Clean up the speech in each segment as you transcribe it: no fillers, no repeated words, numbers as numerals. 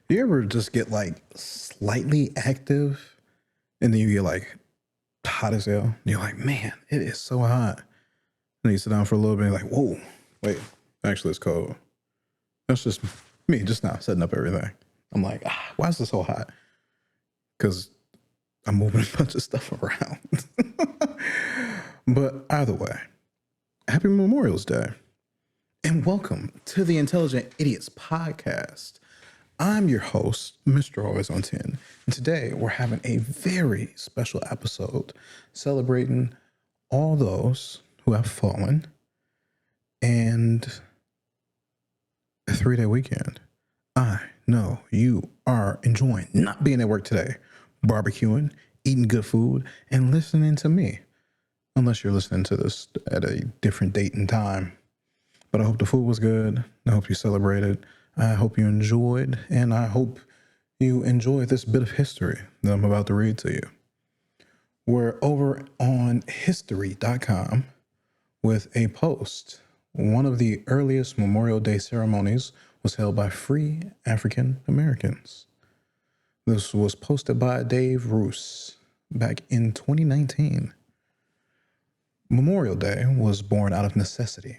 Do you ever just get like slightly active and then you get like hot as hell? And you're like, man, it is so hot. And you sit down for a little bit and you're like, whoa, wait, actually it's cold. That's just me just now setting up everything. I'm like, why is this so hot? Because I'm moving a bunch of stuff around. But either way, happy Memorial's Day. And welcome to the Intelligent Idiots Podcast. I'm your host, Mr. Always on 10. And today we're having a very special episode celebrating all those who have fallen and a 3-day weekend. I know you are enjoying not being at work today, barbecuing, eating good food, and listening to me. Unless you're listening to this at a different date and time. But I hope the food was good. I hope you celebrated. I hope you enjoyed. And I hope you enjoy this bit of history that I'm about to read to you. We're over on history.com with a post. One of the earliest Memorial Day ceremonies was held by free African Americans. This was posted by Dave Roos back in 2019. Memorial Day was born out of necessity.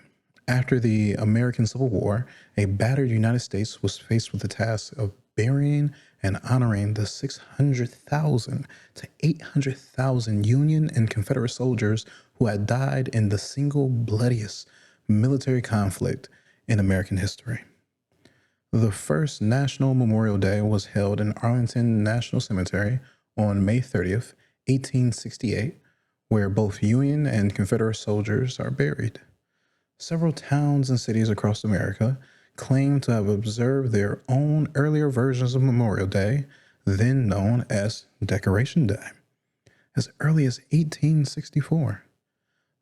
After the American Civil War, a battered United States was faced with the task of burying and honoring the 600,000 to 800,000 Union and Confederate soldiers who had died in the single bloodiest military conflict in American history. The first National Memorial Day was held in Arlington National Cemetery on May 30th, 1868, where both Union and Confederate soldiers are buried. Several towns and cities across America claim to have observed their own earlier versions of Memorial Day, then known as Decoration Day, as early as 1864.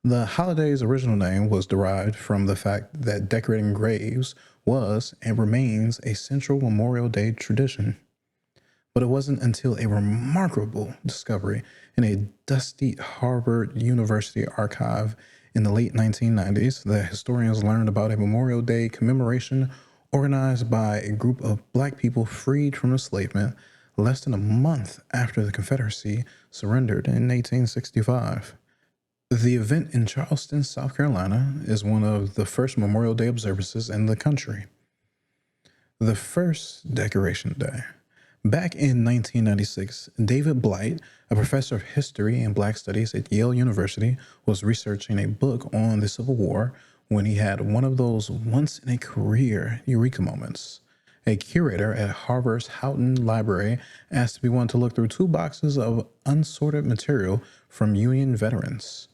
The holiday's original name was derived from the fact that decorating graves was and remains a central Memorial Day tradition. But it wasn't until a remarkable discovery in a dusty Harvard University archive in the late 1990s that historians learned about a Memorial Day commemoration organized by a group of Black people freed from enslavement less than a month after the Confederacy surrendered in 1865. The event in Charleston, South Carolina, is one of the first Memorial Day observances in the country. The first Decoration Day. Back in 1996, David Blight, a professor of history and Black studies at Yale University, was researching a book on the Civil War when he had one of those once-in-a-career eureka moments. A curator at Harvard's Houghton Library asked everyone to look through 2 boxes of unsorted material from Union veterans.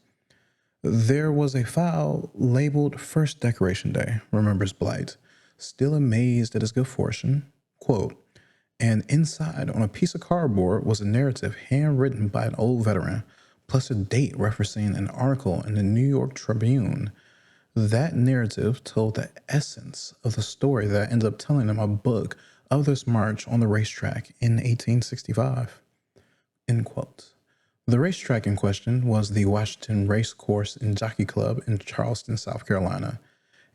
There was a file labeled First Decoration Day, remembers Blight, still amazed at his good fortune. Quote, and inside, on a piece of cardboard, was a narrative handwritten by an old veteran, plus a date referencing an article in the New York Tribune. That narrative told the essence of the story that I ended up telling him a book of this march on the racetrack in 1865. End quote. The racetrack in question was the Washington Race Course and Jockey Club in Charleston, South Carolina.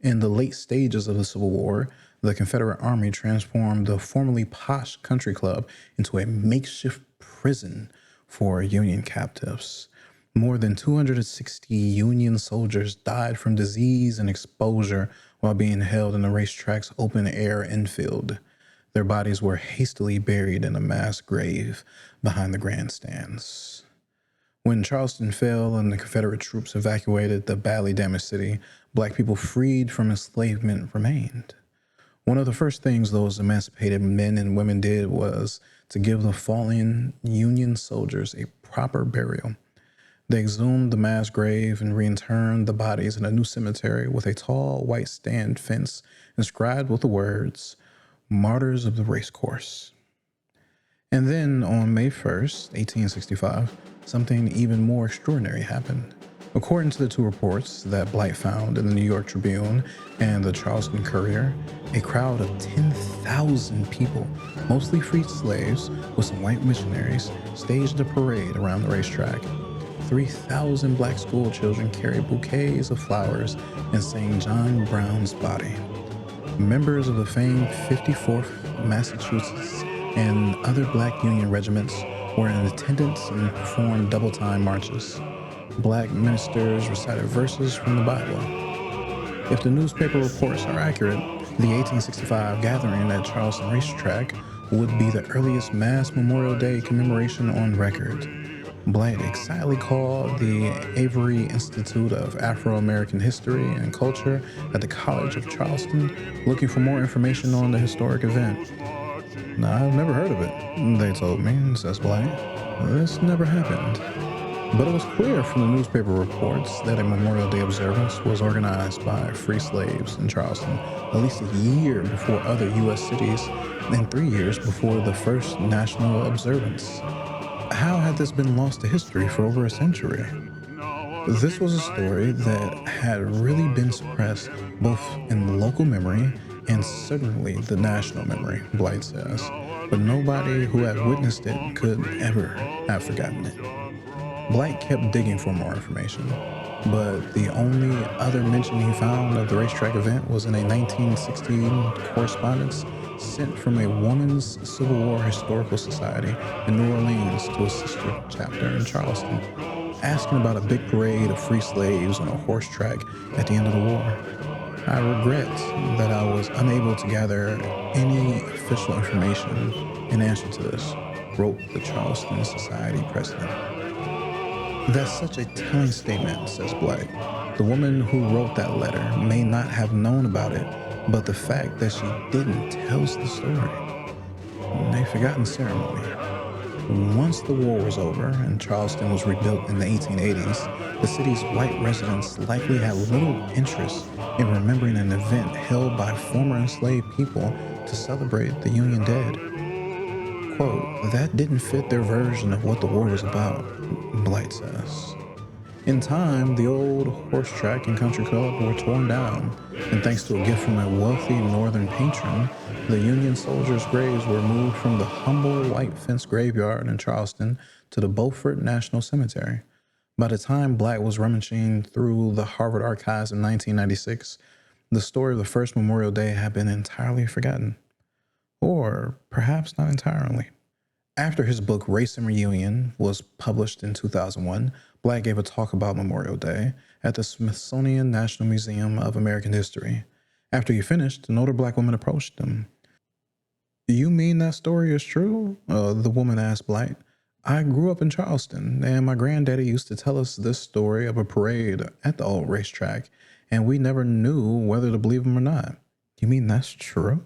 In the late stages of the Civil War, the Confederate Army transformed the formerly posh country club into a makeshift prison for Union captives. More than 260 Union soldiers died from disease and exposure while being held in the racetrack's open-air infield. Their bodies were hastily buried in a mass grave behind the grandstands. When Charleston fell and the Confederate troops evacuated the badly damaged city, Black people freed from enslavement remained. One of the first things those emancipated men and women did was to give the fallen Union soldiers a proper burial. They exhumed the mass grave and reinterred the bodies in a new cemetery with a tall white stand fence inscribed with the words, Martyrs of the Racecourse. And then on May 1st, 1865, something even more extraordinary happened. According to the 2 reports that Blight found in the New York Tribune and the Charleston Courier, a crowd of 10,000 people, mostly freed slaves with some white missionaries, staged a parade around the racetrack. 3,000 Black school children carried bouquets of flowers and sang John Brown's Body. Members of the famed 54th Massachusetts and other black Union regiments were in attendance and performed double-time marches. Black ministers recited verses from the Bible. If the newspaper reports are accurate, the 1865 gathering at Charleston Racetrack would be the earliest mass Memorial Day commemoration on record. Blight excitedly called the Avery Institute of Afro-American History and Culture at the College of Charleston, looking for more information on the historic event. "I've never heard of it," they told me, says Blight. "This never happened." But it was clear from the newspaper reports that a Memorial Day observance was organized by free slaves in Charleston at least a year before other U.S. cities and 3 years before the first national observance. How had this been lost to history for over a century? This was a story that had really been suppressed both in the local memory and certainly the national memory, Blight says. But nobody who had witnessed it could ever have forgotten it. Blight kept digging for more information, but the only other mention he found of the racetrack event was in a 1916 correspondence sent from a Women's Civil War Historical Society in New Orleans to a sister chapter in Charleston, asking about a big parade of free slaves on a horse track at the end of the war. "I regret that I was unable to gather any official information in answer to this," wrote the Charleston Society president. "That's such a telling statement," says Blight. "The woman who wrote that letter may not have known about it, but the fact that she didn't tells the story." A forgotten ceremony. Once the war was over and Charleston was rebuilt in the 1880s, the city's white residents likely had little interest in remembering an event held by former enslaved people to celebrate the Union dead. Quote, "That didn't fit their version of what the war was about," Blight says. In time, the old horse track and country club were torn down, and thanks to a gift from a wealthy northern patron, the Union soldiers' graves were moved from the humble white fenced graveyard in Charleston to the Beaufort National Cemetery. By the time Black was rummaging through the Harvard archives in 1996, the story of the first Memorial Day had been entirely forgotten. Or perhaps not entirely. After his book Race and Reunion was published in 2001, Black gave a talk about Memorial Day at the Smithsonian National Museum of American History. After he finished, an older Black woman approached him. "Do you mean that story is true?" The woman asked Black. "I grew up in Charleston, and my granddaddy used to tell us this story of a parade at the old racetrack, and we never knew whether to believe him or not." "You mean that's true?"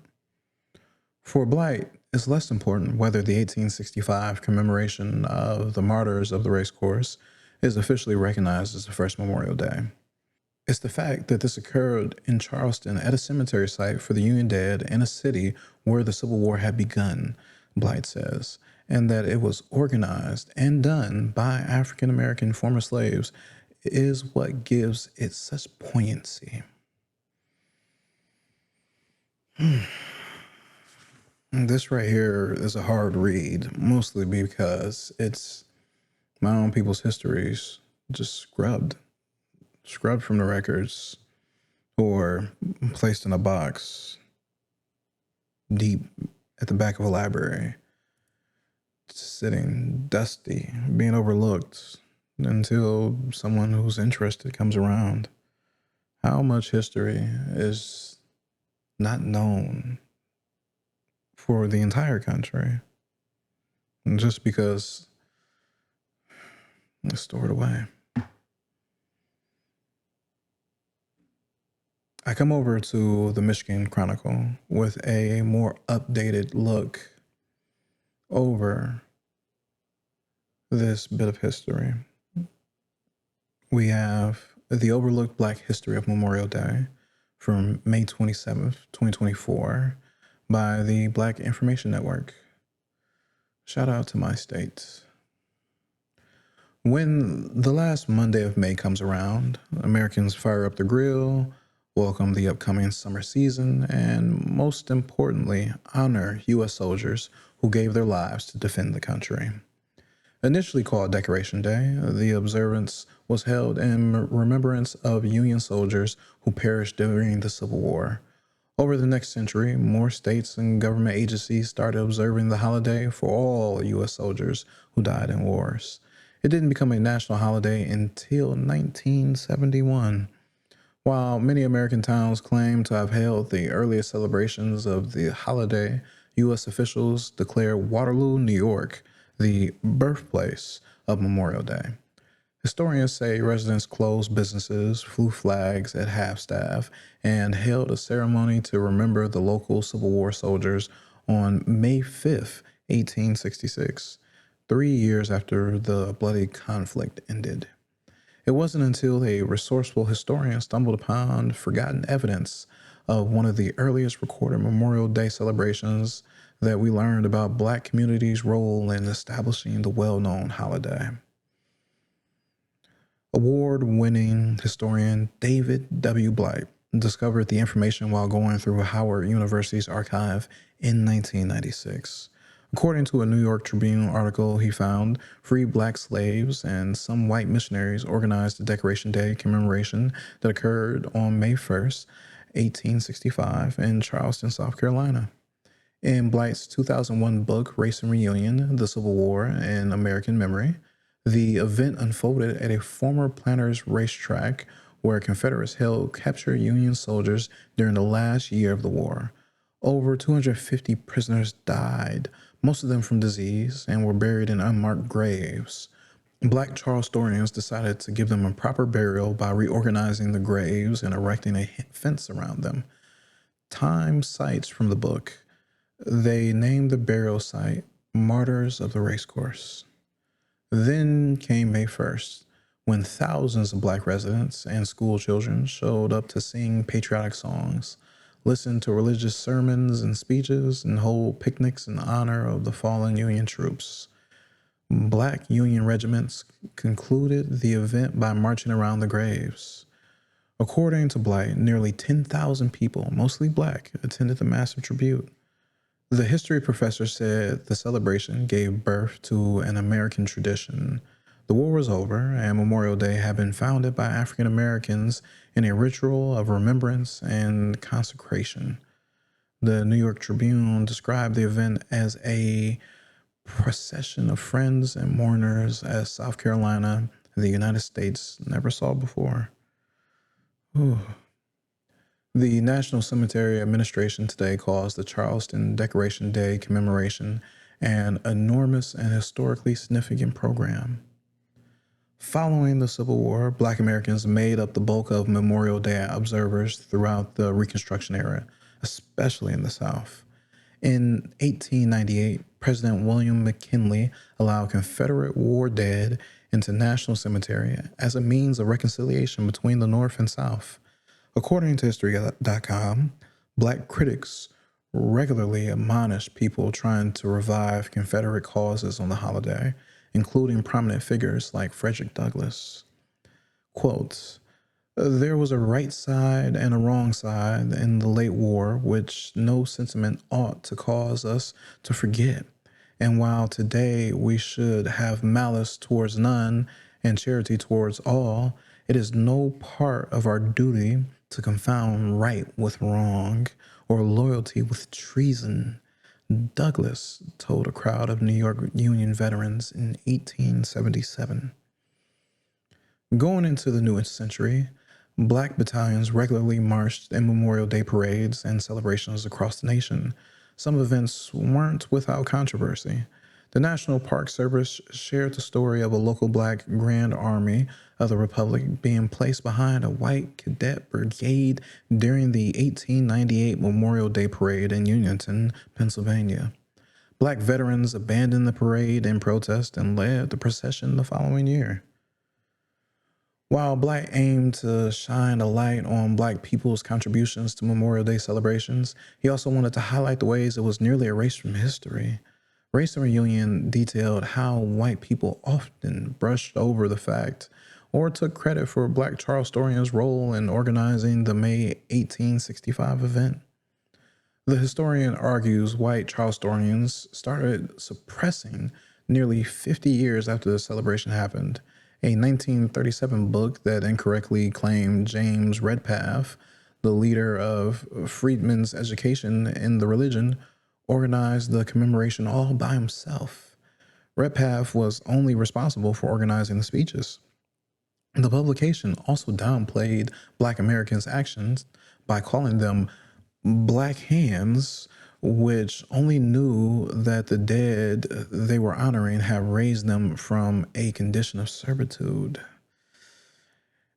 For Blight, it's less important whether the 1865 commemoration of the martyrs of the racecourse is officially recognized as the first Memorial Day. It's the fact that this occurred in Charleston at a cemetery site for the Union dead in a city where the Civil War had begun, Blight says, and that it was organized and done by African-American former slaves is what gives it such poignancy. This right here is a hard read, mostly because it's my own people's histories just scrubbed from the records or placed in a box deep at the back of a library, sitting dusty, being overlooked until someone who's interested comes around. How much history is not known for the entire country, and just because it's stored away. I come over to the Michigan Chronicle with a more updated look over this bit of history. We have the Overlooked Black History of Memorial Day from May 27th, 2024 by the Black Information Network. Shout out to my state. When the last Monday of May comes around, Americans fire up the grill, welcome the upcoming summer season, and most importantly, honor U.S. soldiers who gave their lives to defend the country. Initially called Decoration Day, the observance was held in remembrance of Union soldiers who perished during the Civil War. Over the next century, more states and government agencies started observing the holiday for all U.S. soldiers who died in wars. It didn't become a national holiday until 1971. While many American towns claim to have held the earliest celebrations of the holiday, U.S. officials declared Waterloo, New York, the birthplace of Memorial Day. Historians say residents closed businesses, flew flags at half-staff, and held a ceremony to remember the local Civil War soldiers on May 5th, 1866, 3 years after the bloody conflict ended. It wasn't until a resourceful historian stumbled upon forgotten evidence of one of the earliest recorded Memorial Day celebrations that we learned about Black communities' role in establishing the well-known holiday. Award-winning historian David W. Blight discovered the information while going through Howard University's archive in 1996. According to a New York Tribune article, he found free Black slaves and some white missionaries organized a Decoration Day commemoration that occurred on May 1st, 1865 in Charleston, South Carolina. In Blight's 2001 book, Race and Reunion, The Civil War in American Memory, the event unfolded at a former planters' racetrack where Confederates held captured Union soldiers during the last year of the war. Over 250 prisoners died, most of them from disease, and were buried in unmarked graves. Black Charlestonians decided to give them a proper burial by reorganizing the graves and erecting a fence around them. Time cites from the book. They named the burial site Martyrs of the Racecourse. Then came May 1st, when thousands of Black residents and school children showed up to sing patriotic songs, listen to religious sermons and speeches, and hold picnics in honor of the fallen Union troops. Black Union regiments concluded the event by marching around the graves. According to Blight, nearly 10,000 people, mostly Black, attended the massive tribute. The history professor said the celebration gave birth to an American tradition. The war was over, and Memorial Day had been founded by African Americans in a ritual of remembrance and consecration. The New York Tribune described the event as a procession of friends and mourners as South Carolina and the United States never saw before. Ooh. The National Cemetery Administration today calls the Charleston Decoration Day commemoration an enormous and historically significant program. Following the Civil War, Black Americans made up the bulk of Memorial Day observers throughout the Reconstruction era, especially in the South. In 1898, President William McKinley allowed Confederate war dead into National Cemetery as a means of reconciliation between the North and South. According to History.com, Black critics regularly admonish people trying to revive Confederate causes on the holiday, including prominent figures like Frederick Douglass. Quote, "There was a right side and a wrong side in the late war, which no sentiment ought to cause us to forget. And while today we should have malice towards none and charity towards all, it is no part of our duty to confound right with wrong or loyalty with treason," Douglass told a crowd of New York Union veterans in 1877. Going into the newest century, Black battalions regularly marched in Memorial Day parades and celebrations across the nation. Some events weren't without controversy. The National Park Service shared the story of a local Black Grand Army of the Republic being placed behind a white cadet brigade during the 1898 Memorial Day Parade in Unionton, Pennsylvania. Black veterans abandoned the parade in protest and led the procession the following year. While Blight aimed to shine a light on Black people's contributions to Memorial Day celebrations, he also wanted to highlight the ways it was nearly erased from history. Race and Reunion detailed how white people often brushed over the fact or took credit for Black Charlestonians' role in organizing the May 1865 event. The historian argues white Charlestonians started suppressing nearly 50 years after the celebration happened. A 1937 book that incorrectly claimed James Redpath the leader of freedmen's education in the religion, organized the commemoration all by himself. Redpath was only responsible for organizing the speeches. The publication also downplayed Black Americans' actions by calling them Black Hands, which only knew that the dead they were honoring had raised them from a condition of servitude.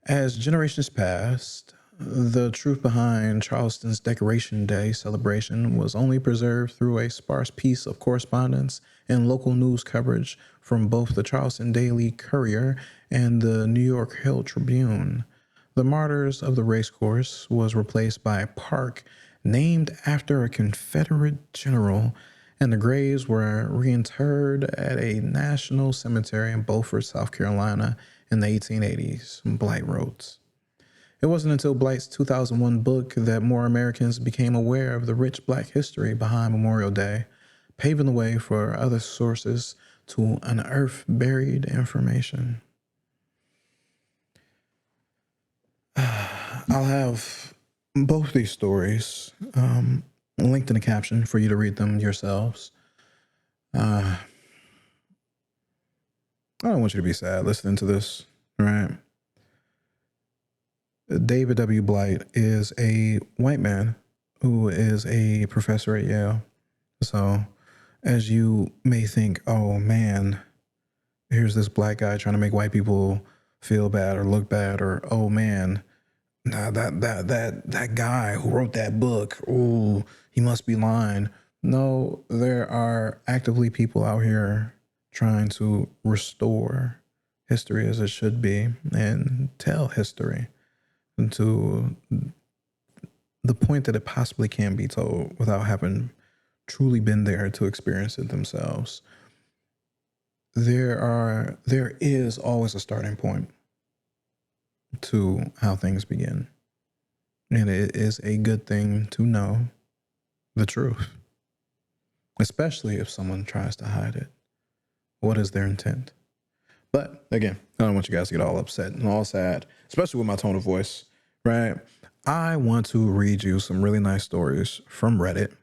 As generations passed, the truth behind Charleston's Decoration Day celebration was only preserved through a sparse piece of correspondence and local news coverage from both the Charleston Daily Courier and the New York Herald Tribune. The Martyrs of the Racecourse was replaced by a park named after a Confederate general, and the graves were reinterred at a national cemetery in Beaufort, South Carolina in the 1880s, Blight wrote. It wasn't until Blight's 2001 book that more Americans became aware of the rich Black history behind Memorial Day, paving the way for other sources to unearth buried information. I'll have both these stories linked in the caption for you to read them yourselves. I don't want you to be sad listening to this, right? David W. Blight is a white man who is a professor at Yale. So as you may think, oh man, here's this Black guy trying to make white people feel bad or look bad, or oh man, nah, that guy who wrote that book, oh, he must be lying. No, there are actively people out here trying to restore history as it should be and tell history to the point that it possibly can be told without having truly been there to experience it themselves. There is always a starting point to how things begin. And it is a good thing to know the truth, especially if someone tries to hide it. What is their intent? But again, I don't want you guys to get all upset and all sad, especially with my tone of voice, right? I want to read you some really nice stories from Reddit.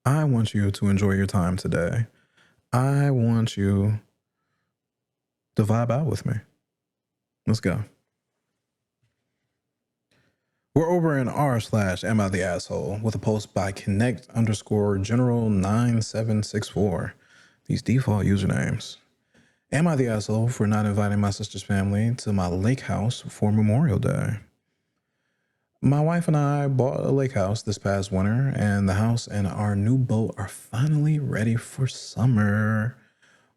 I want you to enjoy your time today. I want you to vibe out with me. Let's go. We're over in r/am I the asshole with a post by connect_general9764. These default usernames. Am I the asshole for not inviting my sister's family to my lake house for Memorial Day? My wife and I bought a lake house this past winter, and the house and our new boat are finally ready for summer.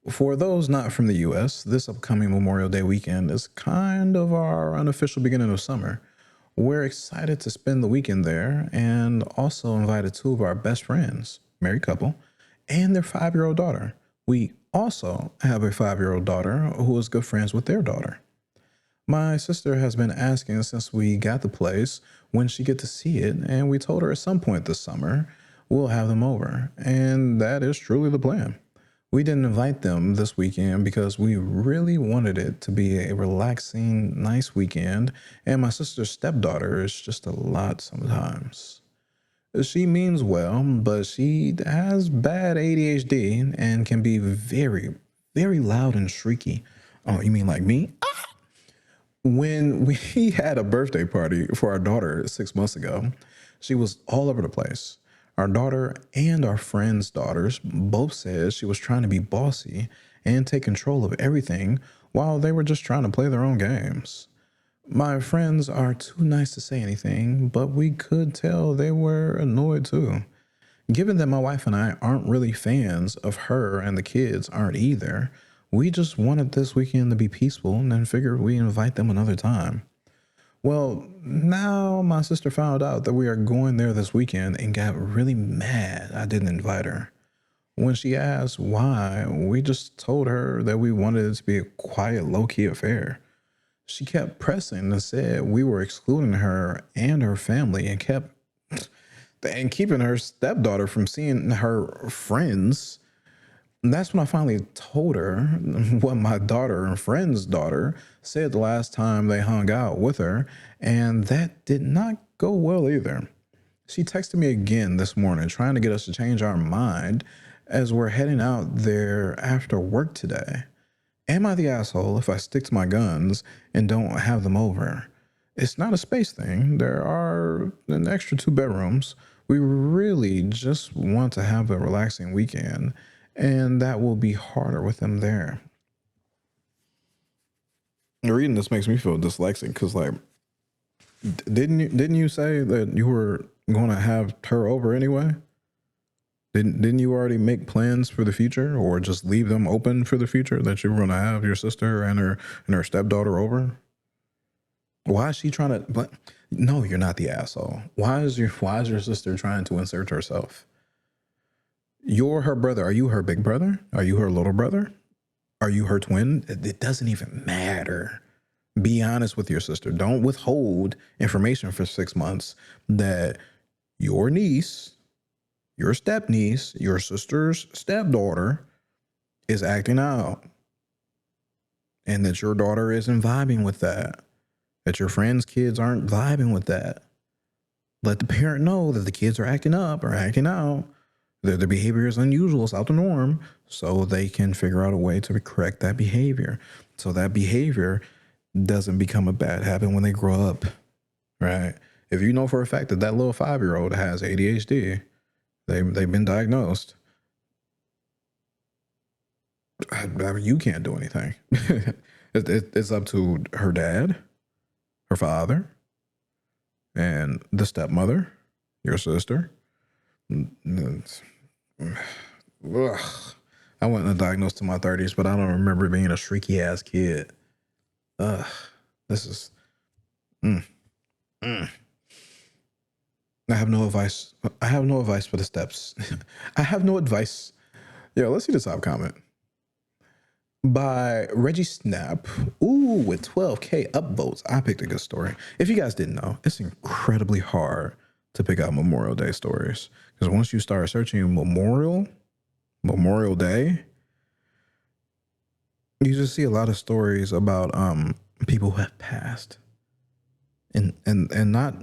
For those not from the US, this upcoming Memorial Day weekend is kind of our unofficial beginning of summer. We're excited to spend the weekend there and also invited two of our best friends, married couple, and their 5-year-old daughter. We also have a 5-year-old daughter who is good friends with their daughter. My sister has been asking since we got the place when she get to see it, and we told her at some point this summer we'll have them over, and that is truly the plan. We didn't invite them this weekend because we really wanted it to be a relaxing, nice weekend, and my sister's stepdaughter is just a lot sometimes. She means well, but she has bad ADHD and can be very, very loud and shrieky. Oh, you mean like me? When we had a birthday party for our daughter 6 months ago, she was all over the place. Our daughter and our friends' daughters both said she was trying to be bossy and take control of everything while they were just trying to play their own games. My friends are too nice to say anything, but we could tell they were annoyed too. Given that my wife and I aren't really fans of her and the kids aren't either, we just wanted this weekend to be peaceful and then figured we'd invite them another time. Well, now my sister found out that we are going there this weekend and got really mad I didn't invite her. When she asked why, we just told her that we wanted it to be a quiet, low-key affair. She kept pressing and said we were excluding her and her family and keeping her stepdaughter from seeing her friends. And that's when I finally told her what my daughter and friend's daughter said the last time they hung out with her, and that did not go well either. She texted me again this morning trying to get us to change our mind as we're heading out there after work today. Am I the asshole if I stick to my guns and don't have them over? It's not a space thing. There are an extra 2 bedrooms. We really just want to have a relaxing weekend, and that will be harder with them there. Reading this makes me feel dyslexic because, like, didn't you say that you were going to have her over anyway? Didn't you already make plans for the future, or just leave them open for the future, that you were going to have your sister and her stepdaughter over? Why is she trying to? No, you're not the asshole. Why is your sister trying to insert herself? You're her brother. Are you her big brother? Are you her little brother? Are you her twin? It doesn't even matter. Be honest with your sister. Don't withhold information for 6 months that your niece, your step-niece, your sister's stepdaughter is acting out, and that your daughter isn't vibing with that, that your friends' kids aren't vibing with that. Let the parent know that the kids are acting up or acting out, that their behavior is unusual, it's out the norm, so they can figure out a way to correct that behavior, so that behavior doesn't become a bad habit when they grow up, right? If you know for a fact that that little 5-year-old has ADHD, they've been diagnosed, you can't do anything. It's up to her dad, her father, and the stepmother, your sister. Ugh. I wasn't diagnosed in my 30s, but I don't remember being a shrieky ass kid. This is. I have no advice. I have no advice for the steps. I have no advice. Yeah, let's see the top comment by Reggie Snap. Ooh, with 12K upvotes. I picked a good story. If you guys didn't know, it's incredibly hard to pick out Memorial Day stories, because once you start searching Memorial Day, you just see a lot of stories about people who have passed, and not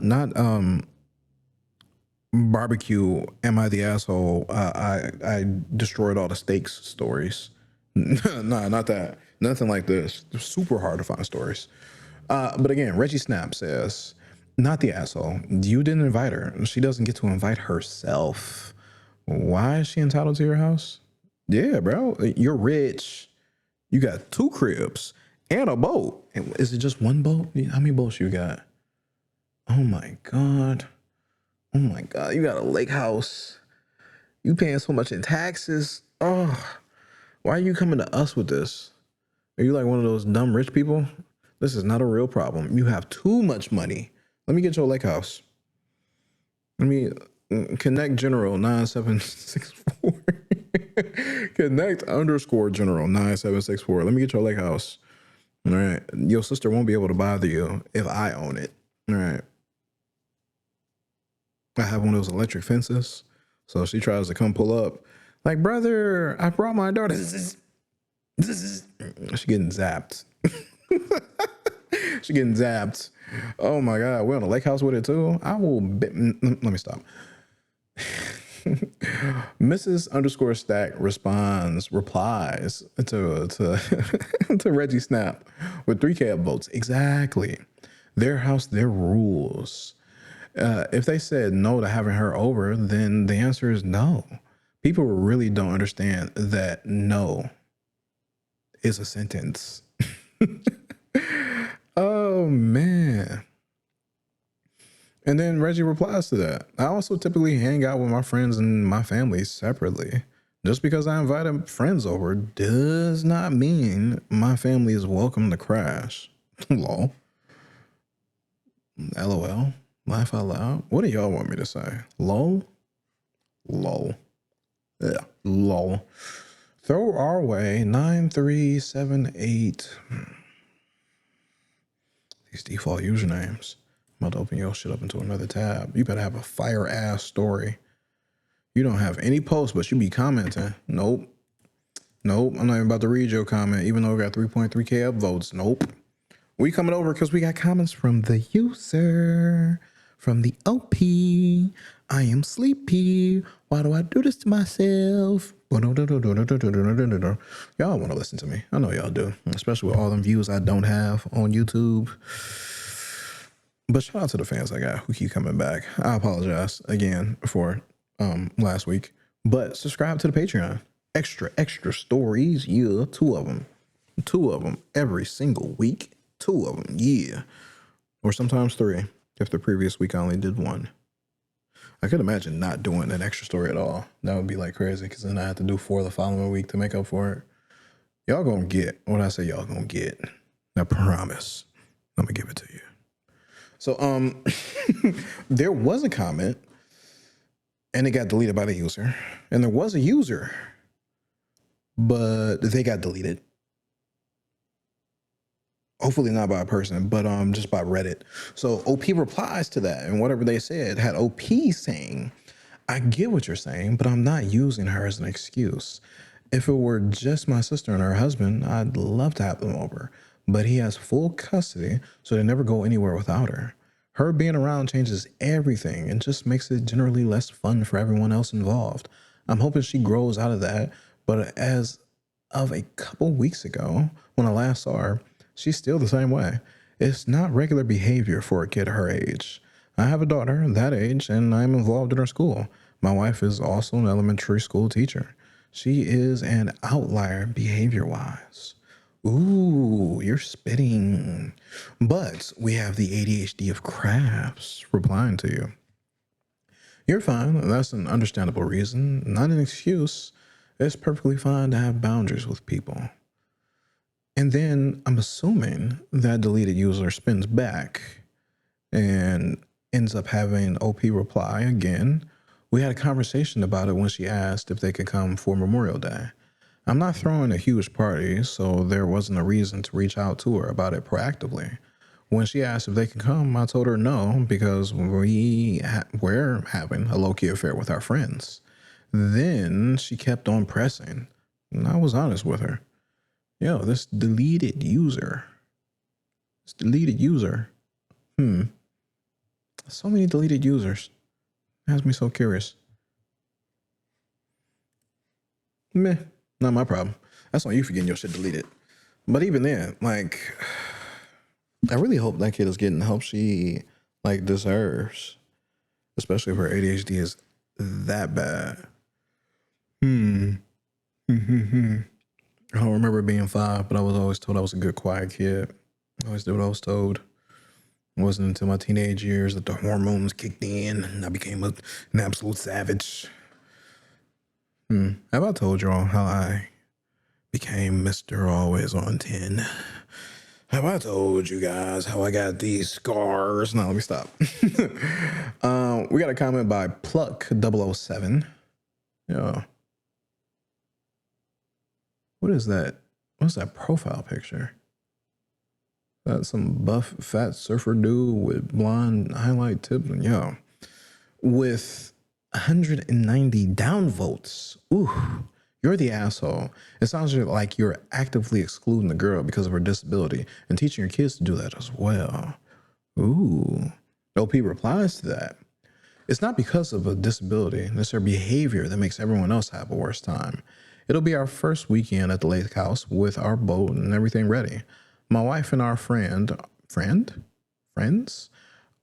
barbecue. Am I the asshole? I destroyed all the steaks stories. Nah, not that. Nothing like this. They're super hard to find stories. But again, Reggie Snap says, not the asshole. You didn't invite her. She doesn't get to invite herself. Why is she entitled to your house? Yeah, bro. You're rich. You got 2 cribs and a boat. Is it just one boat? How many boats you got? Oh my God. Oh my God. You got a lake house. You paying so much in taxes. Oh, why are you coming to us with this? Are you like one of those dumb rich people? This is not a real problem. You have too much money. Let me get your lake house. Let me connect General 9764. Connect _ General 9764. Let me get your lake house. All right. Your sister won't be able to bother you if I own it. All right. I have one of those electric fences. So she tries to come pull up. Like, brother, I brought my daughter. She's getting zapped. She's getting zapped. Oh my God. We're on a lake house with it too. I will. Let me stop. Mrs. _ Stack replies to to Reggie Snap with 3K upvotes. Exactly. Their house, their rules. If they said no to having her over, then the answer is no. People really don't understand that no is a sentence. Oh, man. And then Reggie replies to that. I also typically hang out with my friends and my family separately. Just because I invited friends over does not mean my family is welcome to crash. Lol. LOL. Laugh out loud. What do y'all want me to say? Lol? Lol. Yeah. Lol. Throw our way 9378. These default usernames. I'm about to open your shit up into another tab. You better have a fire ass story. You don't have any posts, but you be commenting. Nope. I'm not even about to read your comment, even though we got 3.3K upvotes. Nope. We coming over because we got comments from the user. from the OP. I am sleepy. Why do I do this to myself? Y'all want to listen to me. I know y'all do, especially with all them views I don't have on YouTube. But shout out to the fans I got who keep coming back. I apologize again for last week. But subscribe to the Patreon. Extra stories. Yeah, two of them. Every single week. 2 of them. Yeah. Or sometimes 3. If the previous week I only did 1. I could imagine not doing an extra story at all. That would be like crazy because then I have to do 4 the following week to make up for it. Y'all gonna get what I say y'all gonna get. I promise. I'm gonna give it to you. So there was a comment and it got deleted by the user. And there was a user, but they got deleted. Hopefully not by a person, but just by Reddit. So OP replies to that, and whatever they said had OP saying, I get what you're saying, but I'm not using her as an excuse. If it were just my sister and her husband, I'd love to have them over. But he has full custody, so they never go anywhere without her. Her being around changes everything and just makes it generally less fun for everyone else involved. I'm hoping she grows out of that, but as of a couple weeks ago, when I last saw her, she's still the same way. It's not regular behavior for a kid her age. I have a daughter that age, and I'm involved in her school. My wife is also an elementary school teacher. She is an outlier behavior-wise. Ooh, you're spitting. But we have the ADHD of crafts replying to you. You're fine. That's an understandable reason, not an excuse. It's perfectly fine to have boundaries with people. And then I'm assuming that deleted user spins back and ends up having OP reply again. We had a conversation about it when she asked if they could come for Memorial Day. I'm not throwing a huge party, so there wasn't a reason to reach out to her about it proactively. When she asked if they could come, I told her no, because we're having a low-key affair with our friends. Then she kept on pressing, and I was honest with her. Yo, this deleted user. So many deleted users. It has me so curious. Meh. Not my problem. That's on you for getting your shit deleted. But even then, like, I really hope that kid is getting the help she, like, deserves. Especially if her ADHD is that bad. I don't remember being 5, but I was always told I was a good, quiet kid. I always did what I was told. It wasn't until my teenage years that the hormones kicked in and I became an absolute savage. Have I told y'all how I became Mr. Always on 10? Have I told you guys how I got these scars? No, let me stop. We got a comment by Pluck007. Yeah. What is that? What's that profile picture? That's some buff, fat surfer dude with blonde highlight tip. Yo. With 190 downvotes. Ooh, you're the asshole. It sounds like you're actively excluding the girl because of her disability and teaching your kids to do that as well. Ooh. OP replies to that. It's not because of a disability. It's her behavior that makes everyone else have a worse time. It'll be our first weekend at the lake house with our boat and everything ready. My wife and our friends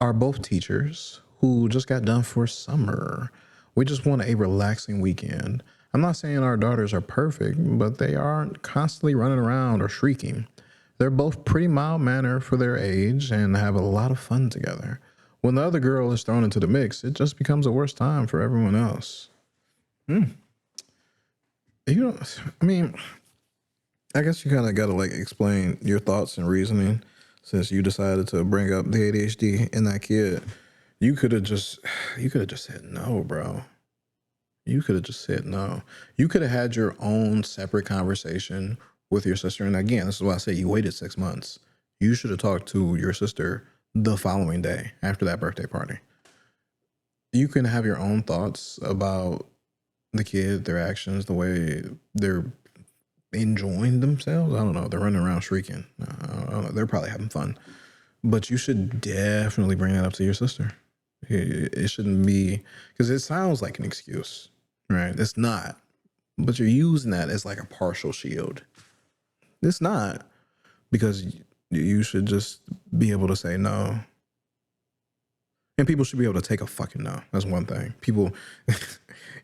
are both teachers who just got done for summer. We just want a relaxing weekend. I'm not saying our daughters are perfect, but they aren't constantly running around or shrieking. They're both pretty mild-mannered for their age and have a lot of fun together. When the other girl is thrown into the mix, it just becomes a worse time for everyone else. I guess you kind of got to like explain your thoughts and reasoning since you decided to bring up the ADHD in that kid. You could have just said no, bro. You could have just said no. You could have had your own separate conversation with your sister. And again, this is why I say you waited 6 months. You should have talked to your sister the following day after that birthday party. You can have your own thoughts about the kid, their actions, the way they're enjoying themselves. I don't know. They're running around shrieking. I don't know. They're probably having fun. But you should definitely bring that up to your sister. It shouldn't be, because it sounds like an excuse, right? It's not, but you're using that as like a partial shield. It's not, because you should just be able to say no. And people should be able to take a fucking no. That's one thing. People,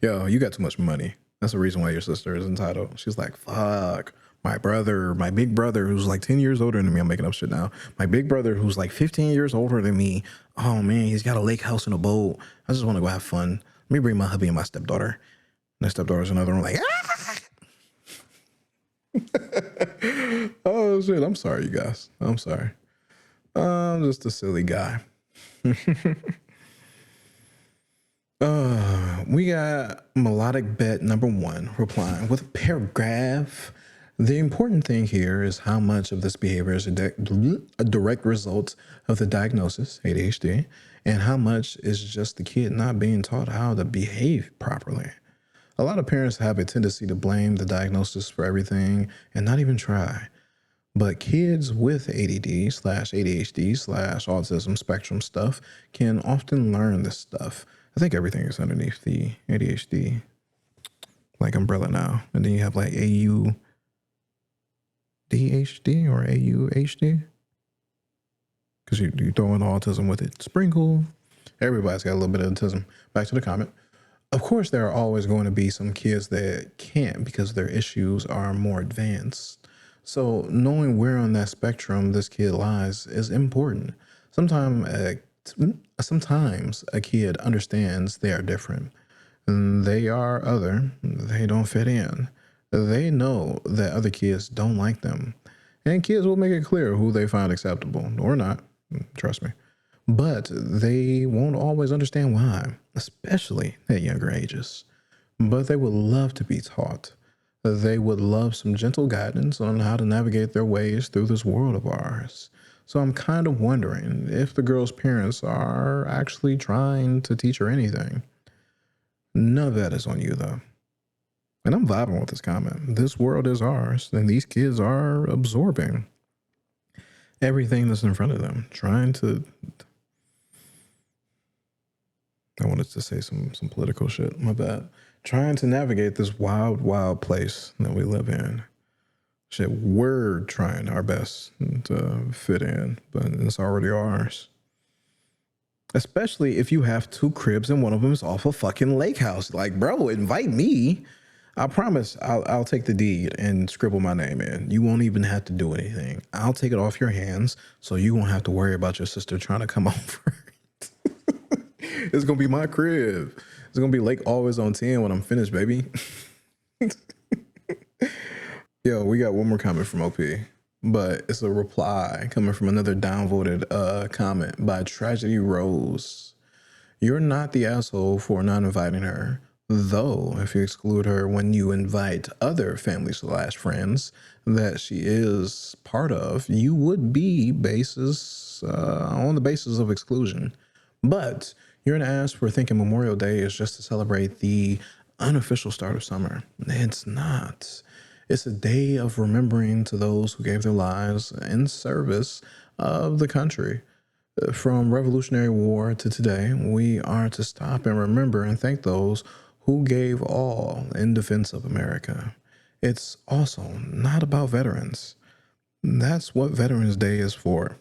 yo, you got too much money. That's the reason why your sister is entitled. She's like, fuck, my big brother, who's like 10 years older than me. I'm making up shit now. My big brother, who's like 15 years older than me. Oh man, he's got a lake house and a boat. I just want to go have fun. Let me bring my hubby and my stepdaughter. My stepdaughter's in another room like, ah! Oh shit, I'm sorry, you guys. I'm sorry. I'm just a silly guy. We got melodic bet number 1 replying with a paragraph. The important thing here is how much of this behavior is a direct result of the diagnosis, ADHD, and how much is just the kid not being taught how to behave properly. A lot of parents have a tendency to blame the diagnosis for everything and not even try. But kids with ADD/ADHD/autism spectrum stuff can often learn this stuff. I think everything is underneath the ADHD like umbrella now. And then you have like AUDHD or AUHD. Because you throw in autism with it. Sprinkle. Everybody's got a little bit of autism. Back to the comment. Of course, there are always going to be some kids that can't because their issues are more advanced. So knowing where on that spectrum this kid lies is important. Sometimes a kid understands they are different. They are other. They don't fit in. They know that other kids don't like them. And kids will make it clear who they find acceptable or not. Trust me. But they won't always understand why, especially at younger ages. But they would love to be taught. They would love some gentle guidance on how to navigate their ways through this world of ours. So I'm kind of wondering if the girl's parents are actually trying to teach her anything. None of that is on you, though. And I'm vibing with this comment. This world is ours, and these kids are absorbing everything that's in front of them, trying to... I wanted to say some political shit. My bad. Trying to navigate this wild, wild place that we live in. Shit, we're trying our best to fit in, but it's already ours. Especially if you have 2 cribs and one of them is off a fucking lake house. Like, bro, invite me. I promise I'll take the deed and scribble my name in. You won't even have to do anything. I'll take it off your hands so you won't have to worry about your sister trying to come over. It's going to be my crib. It's going to be Lake Always on 10 when I'm finished, baby. Yo, we got one more comment from OP, but it's a reply coming from another downvoted comment by Tragedy Rose. You're not the asshole for not inviting her, though if you exclude her when you invite other family/friends that she is part of, you would be on the basis of exclusion. But you're an ass for thinking Memorial Day is just to celebrate the unofficial start of summer. It's not. It's a day of remembering to those who gave their lives in service of the country. From Revolutionary War to today, we are to stop and remember and thank those who gave all in defense of America. It's also not about veterans. That's what Veterans Day is for.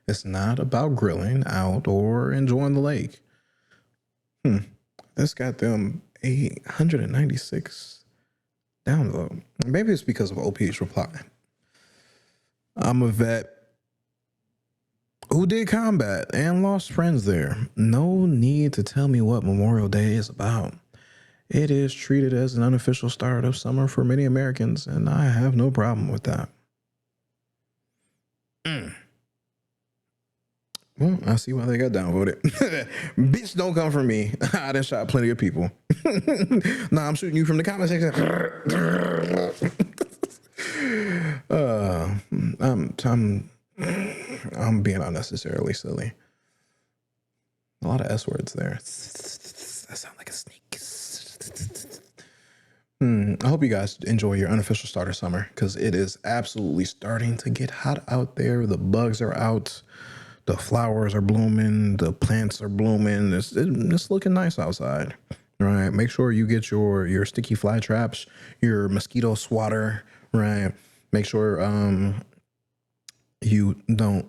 It's not about grilling out or enjoying the lake. This got them 896 download. Maybe it's because of OP's reply. I'm a vet who did combat and lost friends there. No need to tell me what Memorial Day is about. It is treated as an unofficial start of summer for many Americans, and I have no problem with that. Well, I see why they got downvoted. Bitch, don't come for me. I done shot plenty of people. Nah, I'm shooting you from the comment section. I'm being unnecessarily silly. A lot of S words there. That sound like a snake. I hope you guys enjoy your unofficial starter summer because it is absolutely starting to get hot out there. The bugs are out. The flowers are blooming, the plants are blooming. It's looking nice outside. Right. Make sure you get your sticky fly traps, your mosquito swatter, right? Make sure you don't.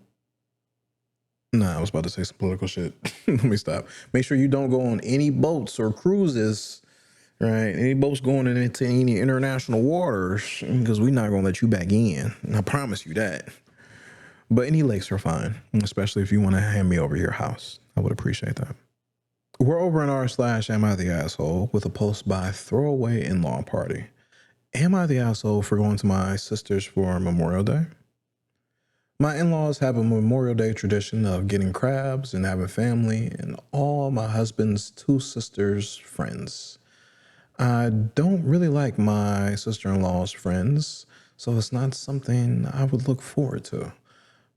Nah, I was about to say some political shit. Let me stop. Make sure you don't go on any boats or cruises, right? Any boats going into any international waters, because we're not gonna let you back in. I promise you that. But any lakes are fine, especially if you want to hand me over your house. I would appreciate that. We're over in r/Am I the Asshole with a post by Throwaway In-Law Party. Am I the asshole for going to my sister's for Memorial Day? My in-laws have a Memorial Day tradition of getting crabs and having family and all my husband's two sisters' friends. I don't really like my sister-in-law's friends, so it's not something I would look forward to.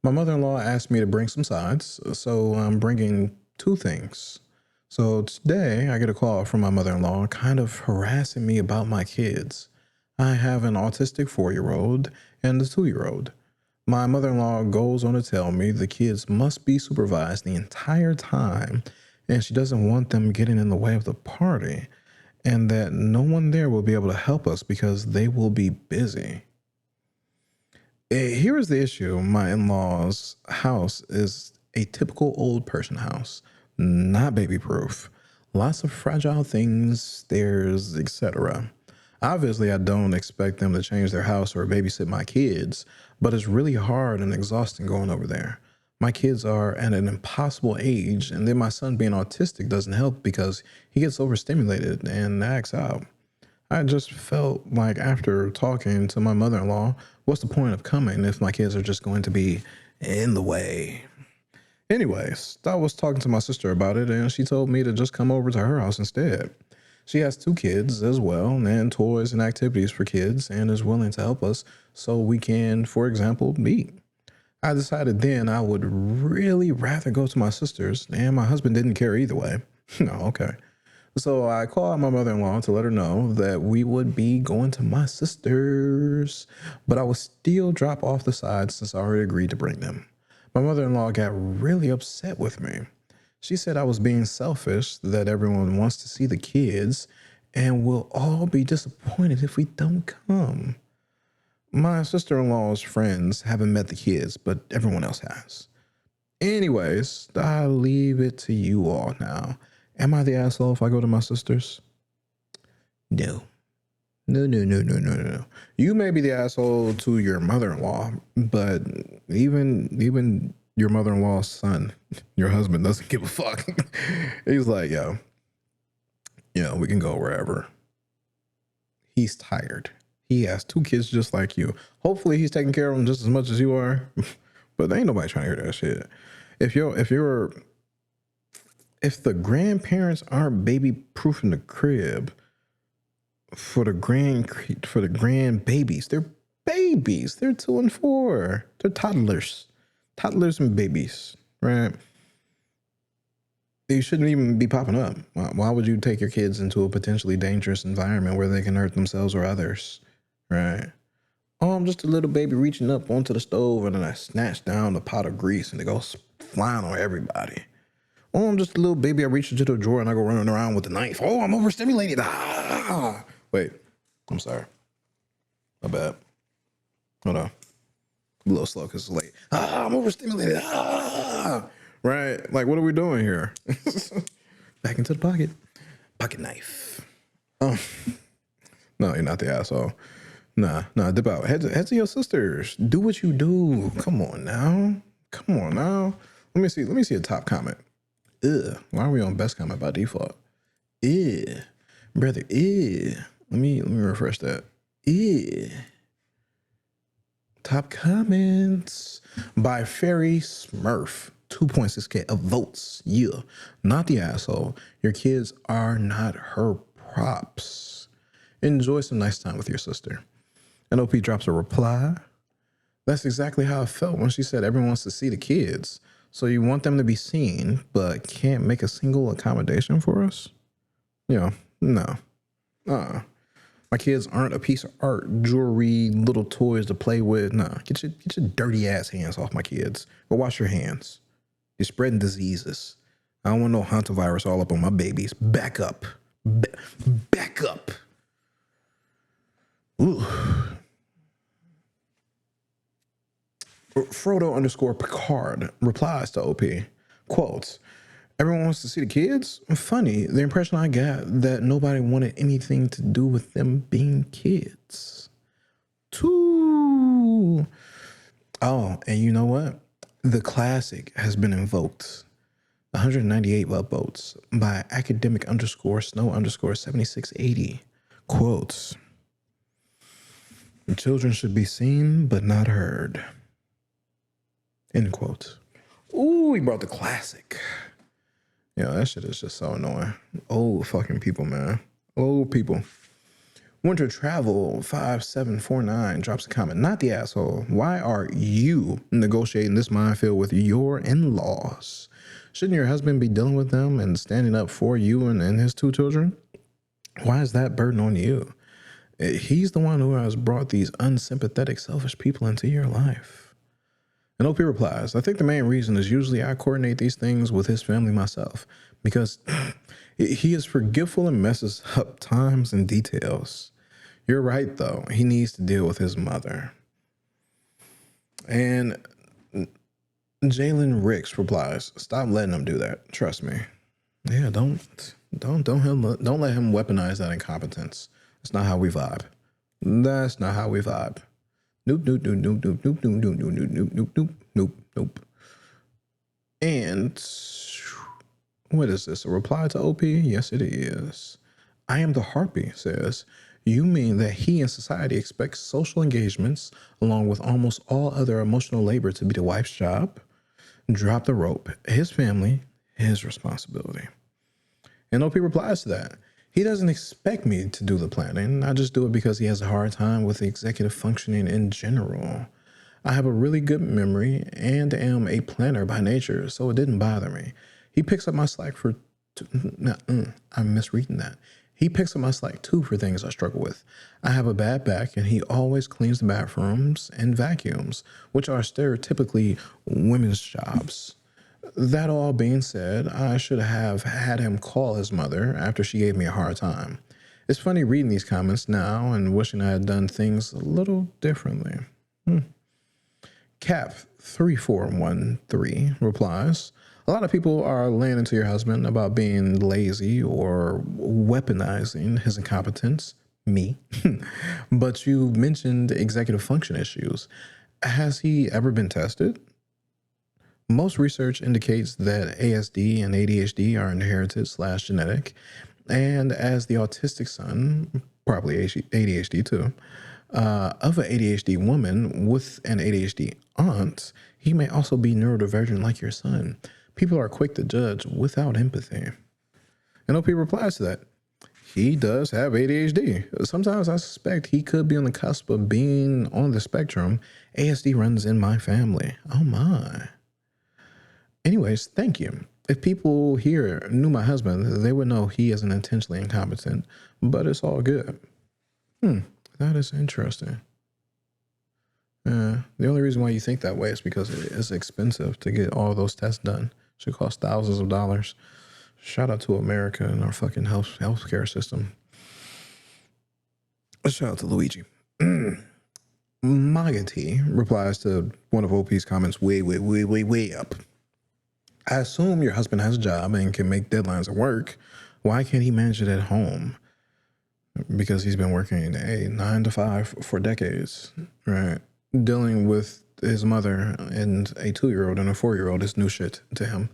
My mother-in-law asked me to bring some sides, so I'm bringing two things. So today I get a call from my mother-in-law kind of harassing me about my kids. I have an autistic 4-year-old and a 2-year-old. My mother-in-law goes on to tell me the kids must be supervised the entire time, and she doesn't want them getting in the way of the party, and that no one there will be able to help us because they will be busy. Here is the issue. My in-laws' house is a typical old person house, not baby-proof. Lots of fragile things, stairs, etc. Obviously, I don't expect them to change their house or babysit my kids, but it's really hard and exhausting going over there. My kids are at an impossible age, and then my son being autistic doesn't help because he gets overstimulated and acts out. I just felt like after talking to my mother-in-law, what's the point of coming if my kids are just going to be in the way? Anyways, I was talking to my sister about it, and she told me to just come over to her house instead. She has 2 kids as well, and toys and activities for kids, and is willing to help us so we can, for example, meet. I decided then I would really rather go to my sister's, and my husband didn't care either way. No, okay. So I called my mother-in-law to let her know that we would be going to my sister's, but I would still drop off the sides since I already agreed to bring them. My mother-in-law got really upset with me. She said I was being selfish, that everyone wants to see the kids, and we'll all be disappointed if we don't come. My sister-in-law's friends haven't met the kids, but everyone else has. Anyways, I'll leave it to you all now. Am I the asshole if I go to my sister's? No. No. You may be the asshole to your mother-in-law, but even your mother-in-law's son, your husband, doesn't give a fuck. He's like, yo, we can go wherever. He's tired. He has 2 kids just like you. Hopefully he's taking care of them just as much as you are. But ain't nobody trying to hear that shit. If the grandparents aren't baby proofing the crib for the grandbabies, they're babies. They're 2 and 4. They're toddlers and babies, right? They shouldn't even be popping up. Why would you take your kids into a potentially dangerous environment where they can hurt themselves or others, right? Oh, I'm just a little baby reaching up onto the stove and then I snatch down the pot of grease and it goes flying on everybody. Oh, I'm just a little baby. I reach into the drawer and I go running around with the knife. Oh, I'm overstimulated. Ah! Wait, I'm sorry. My bad. Hold on. A little slow because it's late. I'm overstimulated. Right? Like, what are we doing here? Back into the pocket. Pocket knife. No, you're not the asshole. Nah, dip out. Head to your sisters. Do what you do. Come on now. Let me see a top comment. Ugh. Why are we on best comment by default? Ew. Brother, ew. Let me refresh that. Ew. Top comments by Fairy Smurf. 2.6K of votes. Yeah. Not the asshole. Your kids are not her props. Enjoy some nice time with your sister. NOP drops a reply. That's exactly how I felt when she said everyone wants to see the kids. So you want them to be seen, but can't make a single accommodation for us? No. My kids aren't a piece of art, jewelry, little toys to play with. Nah, get your dirty ass hands off my kids. Go wash your hands. You're spreading diseases. I don't want no hantavirus all up on my babies. Back up. Back up. Ooh. Frodo_Picard replies to OP, quotes, everyone wants to see the kids? Funny, the impression I got that nobody wanted anything to do with them being kids. Too. Oh, and you know what? The classic has been invoked. 198 upvotes by academic_snow_7680. Quotes, children should be seen but not heard. End quotes. Ooh, he brought the classic. Yeah, that shit is just so annoying. Old fucking people, man. Old people. Winter Travel 5749 drops a comment. Not the asshole. Why are you negotiating this minefield with your in-laws? Shouldn't your husband be dealing with them and standing up for you and his two children? Why is that burden on you? He's the one who has brought these unsympathetic, selfish people into your life. And OP replies, I think the main reason is usually I coordinate these things with his family myself because he is forgetful and messes up times and details. You're right, though. He needs to deal with his mother. And Jalen Ricks replies, stop letting him do that. Trust me. Yeah, don't let him weaponize that incompetence. That's not how we vibe. That's not how we vibe. Nope, nope, nope, nope, nope, nope, nope, nope, nope, nope, nope, nope, nope, nope. And what is this? A reply to OP? Yes, it is. I am the harpy says, you mean that he in society expects social engagements along with almost all other emotional labor to be the wife's job? Drop the rope. His family, his responsibility. And OP replies to that. He doesn't expect me to do the planning. I just do it because he has a hard time with executive functioning in general. I have a really good memory and am a planner by nature, so it didn't bother me. He picks up my slack for... I'm misreading that. He picks up my slack too for things I struggle with. I have a bad back, and he always cleans the bathrooms and vacuums, which are stereotypically women's jobs. That all being said, I should have had him call his mother after she gave me a hard time. It's funny reading these comments now and wishing I had done things a little differently. Cap3413 replies, a lot of people are laying into your husband about being lazy or weaponizing his incompetence. Me. But you mentioned executive function issues. Has he ever been tested? Most research indicates that ASD and ADHD are inherited/genetic, and as the autistic son, probably ADHD too, of an ADHD woman with an ADHD aunt, he may also be neurodivergent like your son. People are quick to judge without empathy. And OP replies to that. He does have ADHD. Sometimes I suspect he could be on the cusp of being on the spectrum. ASD runs in my family. Oh my. Anyways, thank you. If people here knew my husband, they would know he isn't intentionally incompetent, but it's all good. That is interesting. The only reason why you think that way is because it's expensive to get all those tests done. Should cost thousands of dollars. Shout out to America and our fucking healthcare system. Shout out to Luigi. Magati replies to one of OP's comments way up. I assume your husband has a job and can make deadlines at work. Why can't he manage it at home? Because he's been working a 9 to 5 for decades, right? Dealing with his mother and a 2-year-old and a 4-year-old is new shit to him.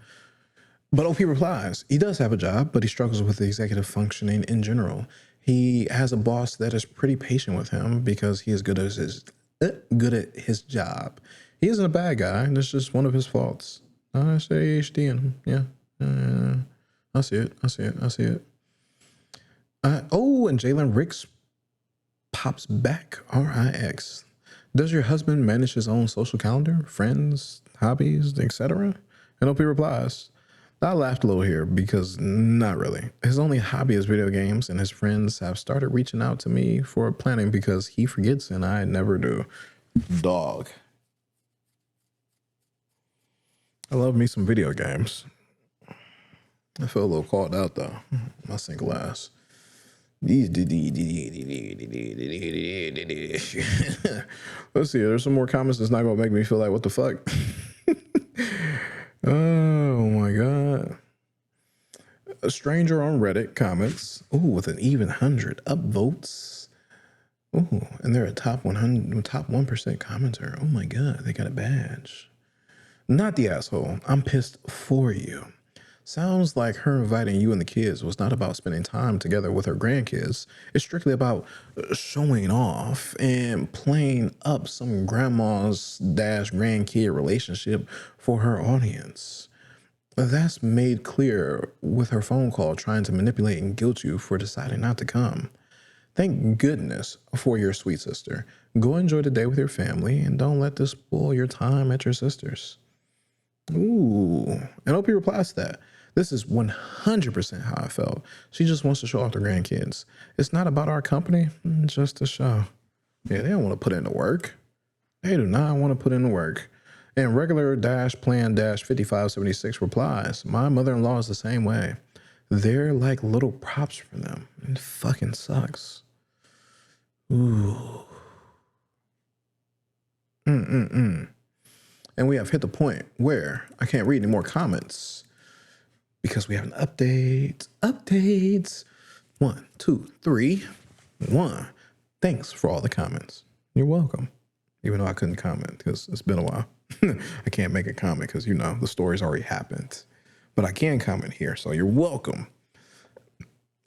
But OP replies, he does have a job, but he struggles with the executive functioning in general. He has a boss that is pretty patient with him because he is good at his job. He isn't a bad guy. That's just one of his faults. I say ADHD in him. Yeah. I see it. And Jalen Ricks pops back. RIX. Does your husband manage his own social calendar, friends, hobbies, etc.? And OP replies, I laughed a little here because not really. His only hobby is video games, and his friends have started reaching out to me for planning because he forgets and I never do. Dog. I love me some video games. I feel a little called out though. My single ass. Let's see. There's some more comments that's not gonna make me feel like what the fuck. Oh my god. A stranger on Reddit comments. Ooh, with an even 100 upvotes. Ooh, and they're a top 100, top 1% commenter. Oh my god, they got a badge. Not the asshole. I'm pissed for you. Sounds like her inviting you and the kids was not about spending time together with her grandkids. It's strictly about showing off and playing up some grandma's grandkid relationship for her audience. That's made clear with her phone call trying to manipulate and guilt you for deciding not to come. Thank goodness for your sweet sister. Go enjoy the day with your family and don't let this spoil your time at your sister's. Ooh. And OP replies to that. This is 100% how I felt. She just wants to show off the grandkids. It's not about our company, just a show. Yeah, they don't want to put in the work. They do not want to put in the work. And regular plan 5576 replies, my mother-in-law is the same way. They're like little props for them. It fucking sucks. Ooh. And we have hit the point where I can't read any more comments because we have an update. Updates. 1, 2, 3. 1. Thanks for all the comments. You're welcome. Even though I couldn't comment because it's been a while. I can't make a comment because, you know, the story's already happened. But I can comment here, so you're welcome.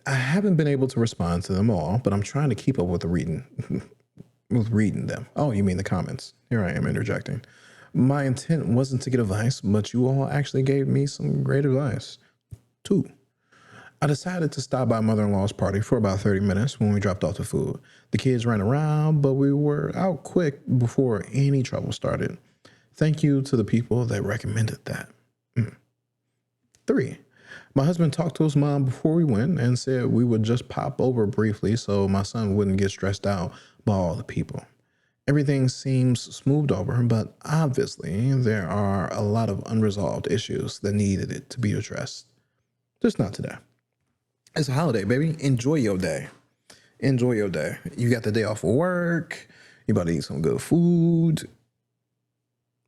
I haven't been able to respond to them all, but I'm trying to keep up with the reading them. Oh, you mean the comments. Here I am interjecting. My intent wasn't to get advice, but you all actually gave me some great advice. 2. I decided to stop by mother-in-law's party for about 30 minutes when we dropped off the food. The kids ran around, but we were out quick before any trouble started. Thank you to the people that recommended that. 3. My husband talked to his mom before we went and said we would just pop over briefly so my son wouldn't get stressed out by all the people. Everything seems smoothed over, but obviously there are a lot of unresolved issues that needed it to be addressed. Just not today. It's a holiday, baby. Enjoy your day. Enjoy your day. You got the day off of work. You about to eat some good food.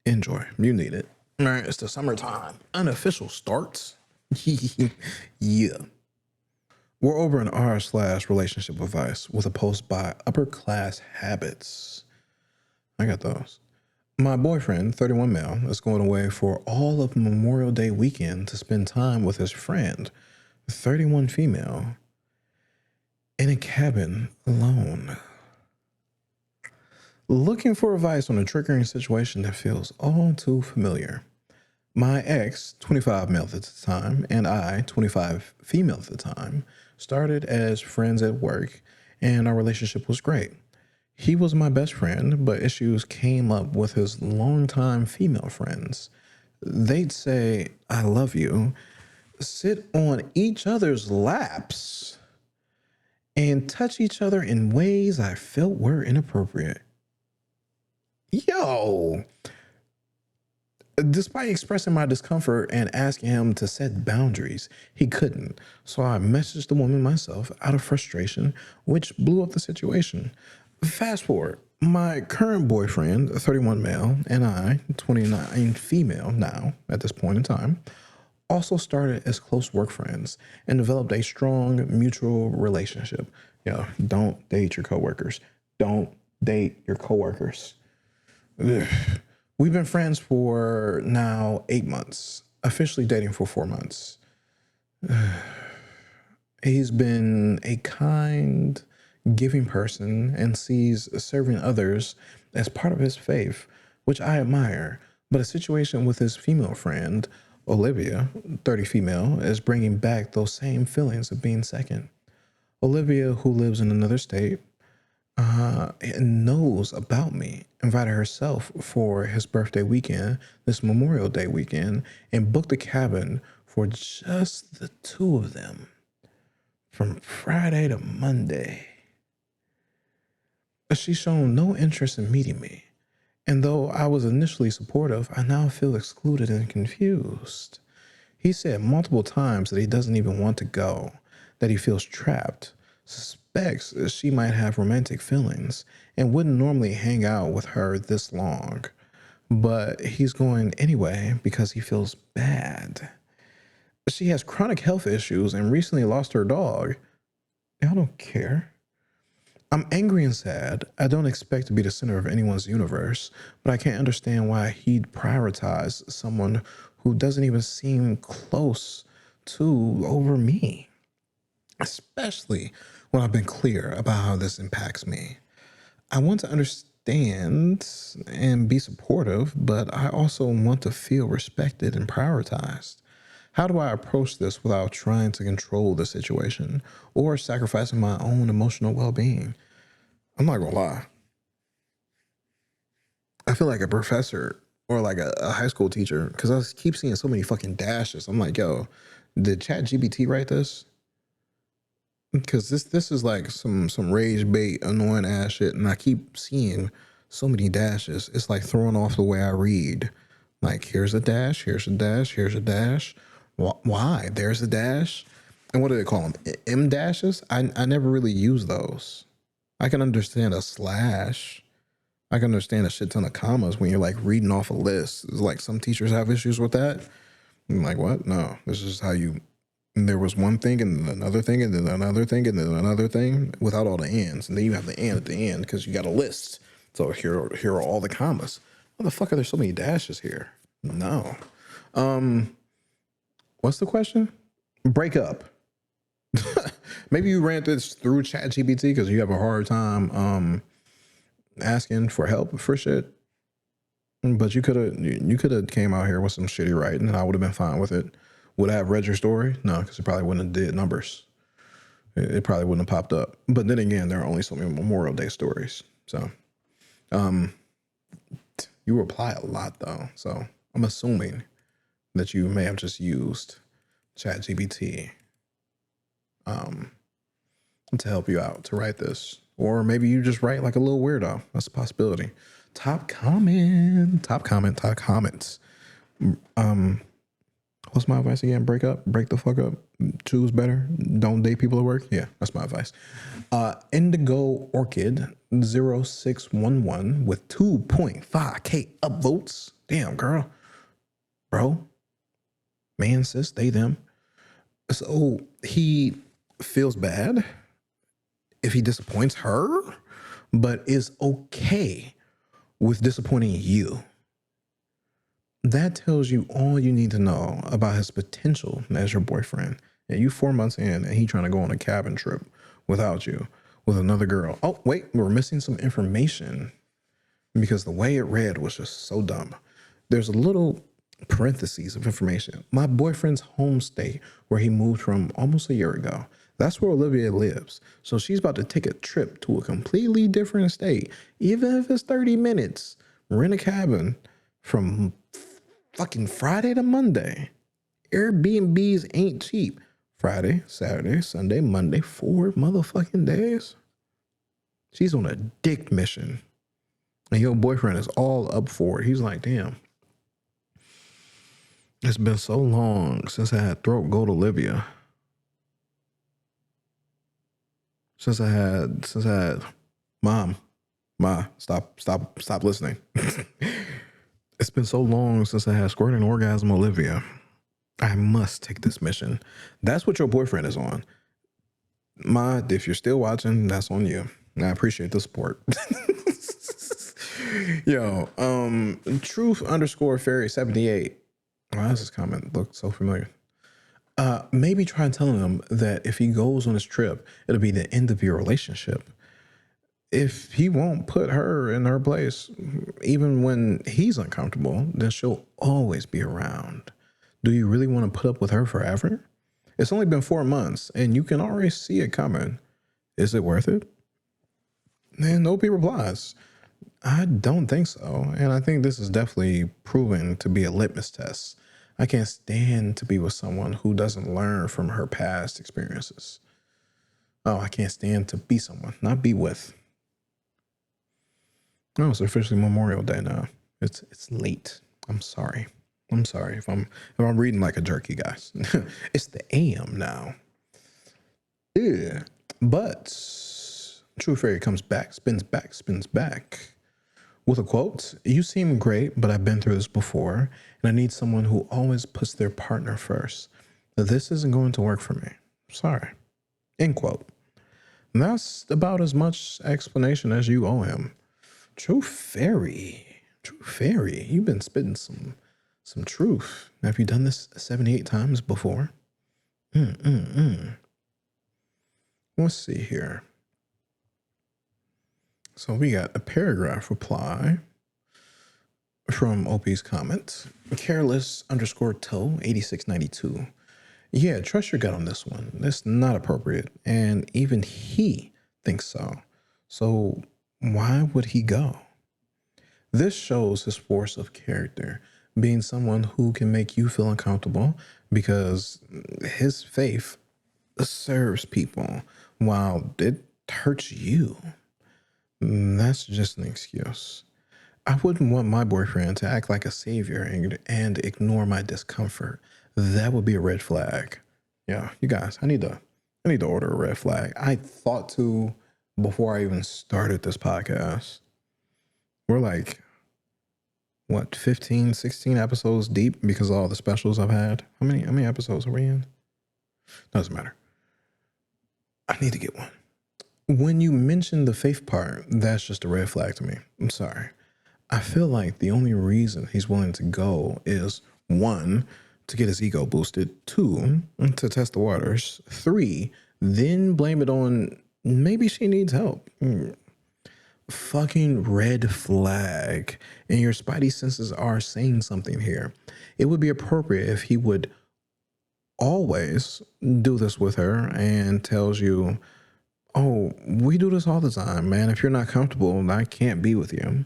Enjoy. You need it. All right, it's the summertime. Unofficial starts. Yeah. We're over in r/relationship advice with a post by Upper Class Habits. I got those. My boyfriend, 31 male, is going away for all of Memorial Day weekend to spend time with his friend, 31 female, in a cabin alone. Looking for advice on a triggering situation that feels all too familiar. My ex, 25 male at the time, and I, 25 female at the time, started as friends at work, and our relationship was great. He was my best friend, but issues came up with his longtime female friends. They'd say, I love you, sit on each other's laps, and touch each other in ways I felt were inappropriate. Yo! Despite expressing my discomfort and asking him to set boundaries, he couldn't. So I messaged the woman myself out of frustration, which blew up the situation. Fast forward, my current boyfriend, 31 male, and I, 29 female now at this point in time, also started as close work friends and developed a strong mutual relationship. Don't date your coworkers. Don't date your coworkers. Ugh. We've been friends for now 8 months, officially dating for 4 months. He's been a kind, giving person and sees serving others as part of his faith, which I admire. But a situation with his female friend, Olivia, 30 female, is bringing back those same feelings of being second. Olivia, who lives in another state, knows about me, invited herself for his birthday weekend, this Memorial Day weekend, and booked a cabin for just the two of them from Friday to Monday. She's shown no interest in meeting me, And though I was initially supportive, I now feel excluded and confused. He said multiple times that he doesn't even want to go, that he feels trapped, suspects that she might have romantic feelings, and wouldn't normally hang out with her this long. But he's going anyway because he feels bad. She has chronic health issues and recently lost her dog. I don't care. I'm angry and sad. I don't expect to be the center of anyone's universe, but I can't understand why he'd prioritize someone who doesn't even seem close to over me, especially when I've been clear about how this impacts me. I want to understand and be supportive, but I also want to feel respected and prioritized. How do I approach this without trying to control the situation or sacrificing my own emotional well being? I'm not gonna lie. I feel like a professor or like a high school teacher because keep seeing so many fucking dashes. I'm like, yo, did ChatGPT write this? Because this is like some rage bait, annoying ass shit, and I keep seeing so many dashes. It's like throwing off the way I read. Like, here's a dash, here's a dash, here's a dash. Why? There's a dash. And what do they call them? M dashes? I never really use those. I can understand a slash. I can understand a shit ton of commas when you're like reading off a list. It's like some teachers have issues with that. I'm like, what? No, this is how you. And there was one thing and then another thing and then another thing and then another thing without all the ends. And then you have the and at the end because you got a list. So here are all the commas. Why the fuck are there so many dashes here? No. What's the question? Break up. Maybe you ran this through ChatGPT because you have a hard time asking for help for shit. But you could have came out here with some shitty writing and I would have been fine with it. Would I have read your story? No, because it probably wouldn't have did numbers. It probably wouldn't have popped up. But then again, there are only so many Memorial Day stories. So you reply a lot though. So I'm assuming that you may have just used ChatGPT to help you out to write this. Or maybe you just write like a little weirdo. That's a possibility. Top comments. What's my advice again? Break up, break the fuck up, choose better, don't date people at work. Yeah, that's my advice. Indigo Orchid 0611 with 2.5K upvotes. Damn, girl. Bro. Man, sis, they, them. So he feels bad if he disappoints her, but is okay with disappointing you. That tells you all you need to know about his potential as your boyfriend. And you 4 months in and he trying to go on a cabin trip without you with another girl. Oh, wait, we're missing some information because the way it read was just so dumb. There's a little parentheses of information. My boyfriend's home state where he moved from almost a year ago. That's where Olivia lives. So she's about to take a trip to a completely different state, even if it's 30 minutes. Rent a cabin from fucking Friday to Monday. Airbnbs ain't cheap. Friday, Saturday, Sunday, Monday, 4 motherfucking days. She's on a dick mission. And your boyfriend is all up for it. He's like, damn. It's been so long since I had throat goat Olivia. Since I had Ma, stop listening. It's been so long since I had squirting orgasm Olivia. I must take this mission. That's what your boyfriend is on. Ma, if you're still watching, that's on you. I appreciate the support. Yo, truth_fairy78. Why does this comment look so familiar? Maybe try telling him that if he goes on his trip, it'll be the end of your relationship. If he won't put her in her place, even when he's uncomfortable, then she'll always be around. Do you really want to put up with her forever? It's only been 4 months, and you can already see it coming. Is it worth it? And Opie replies, I don't think so. And I think this is definitely proven to be a litmus test. I can't stand to be with someone who doesn't learn from her past experiences. Oh, I can't stand to be someone, not be with. No, it's officially Memorial Day now. It's late. I'm sorry. I'm sorry if I'm reading like a jerky, guys. It's the AM now. Yeah. But True Fairy comes back, spins back with a quote. You seem great, but I've been through this before, and I need someone who always puts their partner first. This isn't going to work for me. Sorry. End quote. And that's about as much explanation as you owe him. True Fairy. True Fairy. You've been spitting some truth. Have you done this 78 times before? Let's see here. So we got a paragraph reply from OP's comment. Careless _ toe 8692. Yeah, trust your gut on this one. That's not appropriate. And even he thinks so. So why would he go? This shows his force of character, being someone who can make you feel uncomfortable because his faith serves people while it hurts you. That's just an excuse. I wouldn't want my boyfriend to act like a savior and ignore my discomfort. That would be a red flag. Yeah, you guys, I need to order a red flag. I thought to before I even started this podcast. We're like, what, 15, 16 episodes deep because of all the specials I've had? How many episodes are we in? Doesn't matter. I need to get one. When you mention the faith part, that's just a red flag to me. I'm sorry. I feel like the only reason he's willing to go is 1, to get his ego boosted, 2, to test the waters, 3, then blame it on maybe she needs help. Fucking red flag. And your spidey senses are saying something here. It would be appropriate if he would always do this with her and tells you, oh, we do this all the time, man. If you're not comfortable, I can't be with you.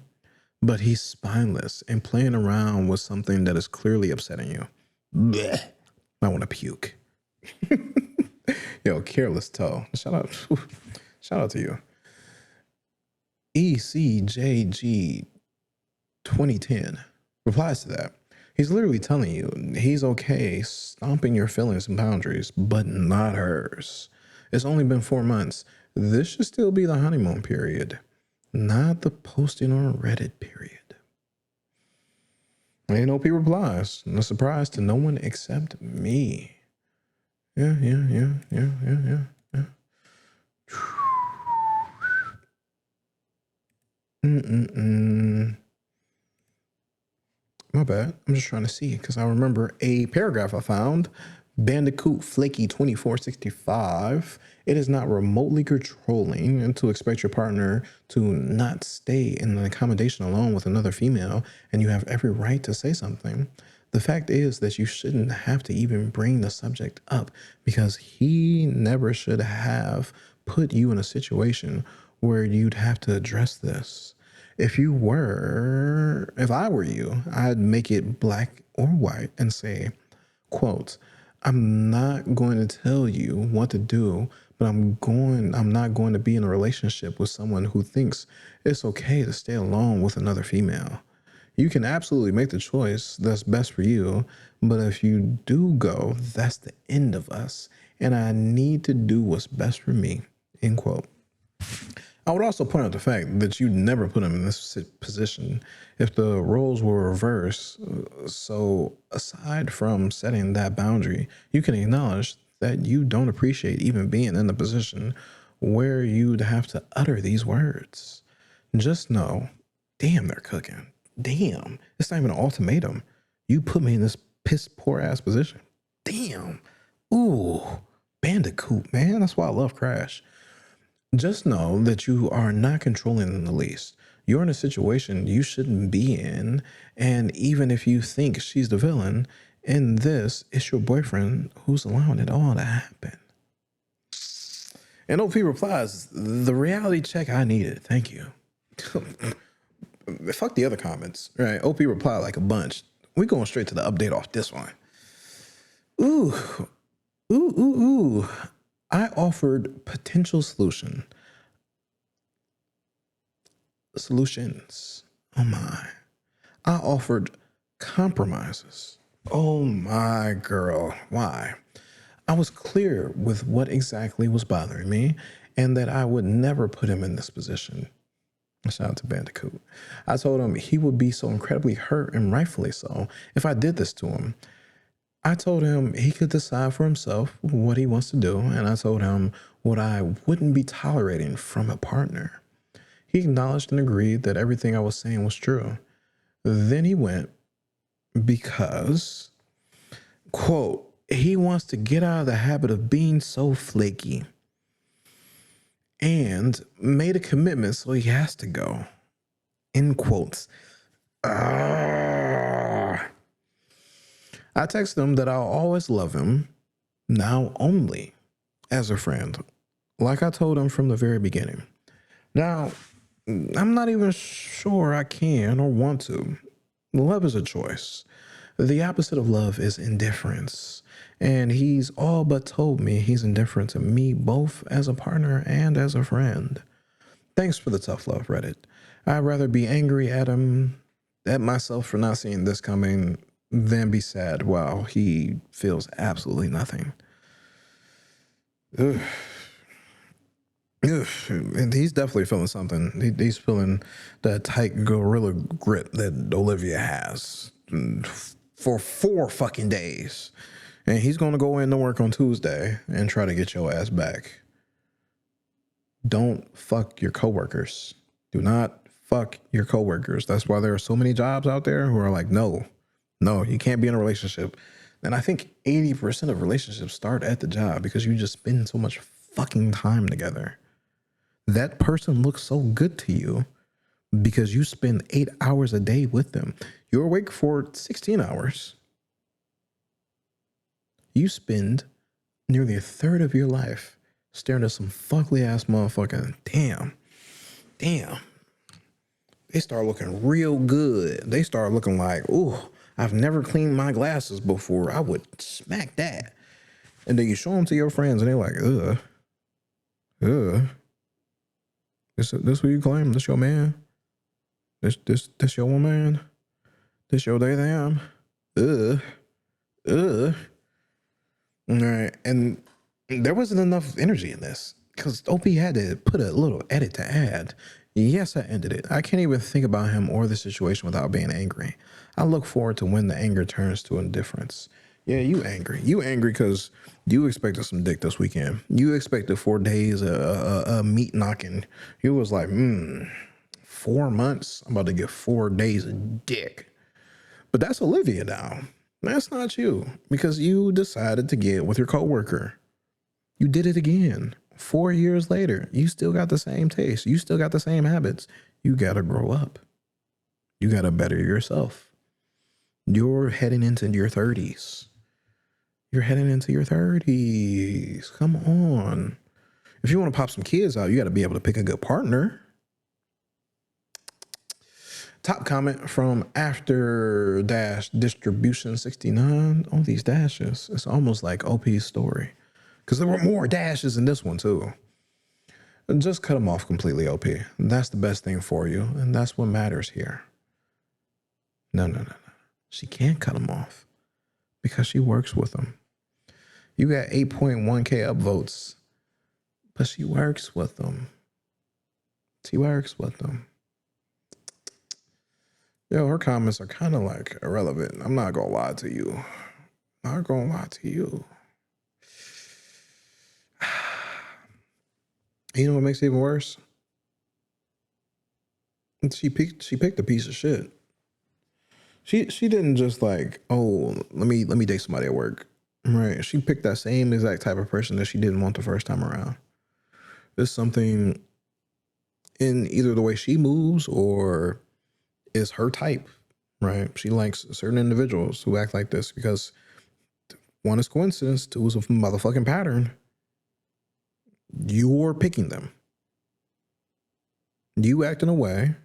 But he's spineless and playing around with something that is clearly upsetting you. Blech. I want to puke. Yo, careless toe. Shout out to you. ECJG 2010 replies to that. He's literally telling you he's okay stomping your feelings and boundaries, but not hers. It's only been 4 months. This should still be the honeymoon period, not the posting on Reddit period. And OP replies, a surprise to no one except me. Yeah. My bad. I'm just trying to see because I remember a paragraph I found. Bandicoot Flaky 2465. It is not remotely controlling and to expect your partner to not stay in an accommodation alone with another female, and you have every right to say something. The fact is that you shouldn't have to even bring the subject up because he never should have put you in a situation where you'd have to address this. If I were you, I'd make it black or white and say, quote, I'm not going to tell you what to do, but I'm not going to be in a relationship with someone who thinks it's okay to stay alone with another female. You can absolutely make the choice that's best for you, but if you do go, that's the end of us, and I need to do what's best for me, end quote. I would also point out the fact that you never put him in this position if the roles were reversed. So aside from setting that boundary, you can acknowledge that you don't appreciate even being in the position where you'd have to utter these words. Just know, damn, they're cooking. Damn, it's not even an ultimatum. You put me in this piss poor ass position. Damn. Ooh, Bandicoot, man. That's why I love Crash. Just know that you are not controlling in the least. You're in a situation you shouldn't be in, and even if you think she's the villain, in this, it's your boyfriend who's allowing it all to happen. And OP replies, the reality check I needed. Thank you. Fuck the other comments, right? OP replied like a bunch. We going straight to the update off this one. Ooh. I offered potential solution. solutions. Oh my. I offered compromises. Oh my girl. Why? I was clear with what exactly was bothering me and that I would never put him in this position. Shout out to Bandicoot. I told him he would be so incredibly hurt, and rightfully so, if I did this to him. I told him he could decide for himself what he wants to do, and I told him what I wouldn't be tolerating from a partner. He acknowledged and agreed that everything I was saying was true. Then he went because, quote, he wants to get out of the habit of being so flaky and made a commitment, so he has to go. End quotes. I texted him that I'll always love him, now only as a friend, like I told him from the very beginning. Now, I'm not even sure I can or want to. Love is a choice. The opposite of love is indifference. And he's all but told me he's indifferent to me, both as a partner and as a friend. Thanks for the tough love, Reddit. I'd rather be angry at him, at myself for not seeing this coming, than be sad while he feels absolutely nothing. Ugh. Ugh. And he's definitely feeling something. He's feeling that tight gorilla grip that Olivia has for 4 fucking days. And he's going to go in to work on Tuesday and try to get your ass back. Don't fuck your coworkers. Do not fuck your coworkers. That's why there are so many jobs out there who are like, no, you can't be in a relationship. And I think 80% of relationships start at the job because you just spend so much fucking time together. That person looks so good to you because you spend 8 hours a day with them. You're awake for 16 hours. You spend nearly a third of your life staring at some fugly ass motherfucking damn. They start looking real good. They start looking like, ooh, I've never cleaned my glasses before. I would smack that. And then you show them to your friends and they're like, This who you claim? This your man? This your woman? This your they them? All right. And there wasn't enough energy in this because OP had to put a little edit to add. Yes, I ended it. I can't even think about him or the situation without being angry. I look forward to when the anger turns to indifference. Yeah, you angry. You angry because you expected some dick this weekend. You expected 4 days of meat knocking. You was like, 4 months? I'm about to get 4 days of dick. But that's Olivia now. That's not you because you decided to get with your coworker. You did it again. 4 years later, you still got the same taste. You still got the same habits. You got to grow up. You got to better yourself. You're heading into your 30s. You're heading into your 30s. Come on. If you want to pop some kids out, you got to be able to pick a good partner. Top comment from after dash distribution 69. All these dashes. It's almost like OP's story. Because there were more dashes in this one too. And just cut them off completely, OP. That's the best thing for you. And that's what matters here. No. She can't cut them off because she works with them. You got 8.1K upvotes, but she works with them. Yo, her comments are kind of like irrelevant. I'm not going to lie to you. You know what makes it even worse? She picked a piece of shit. She didn't just like, oh, let me date somebody at work. Right. She picked that same exact type of person that she didn't want the first time around. There's something in either the way she moves or is her type, right? She likes certain individuals who act like this because 1 is coincidence, 2 is a motherfucking pattern. You're picking them. You act in a way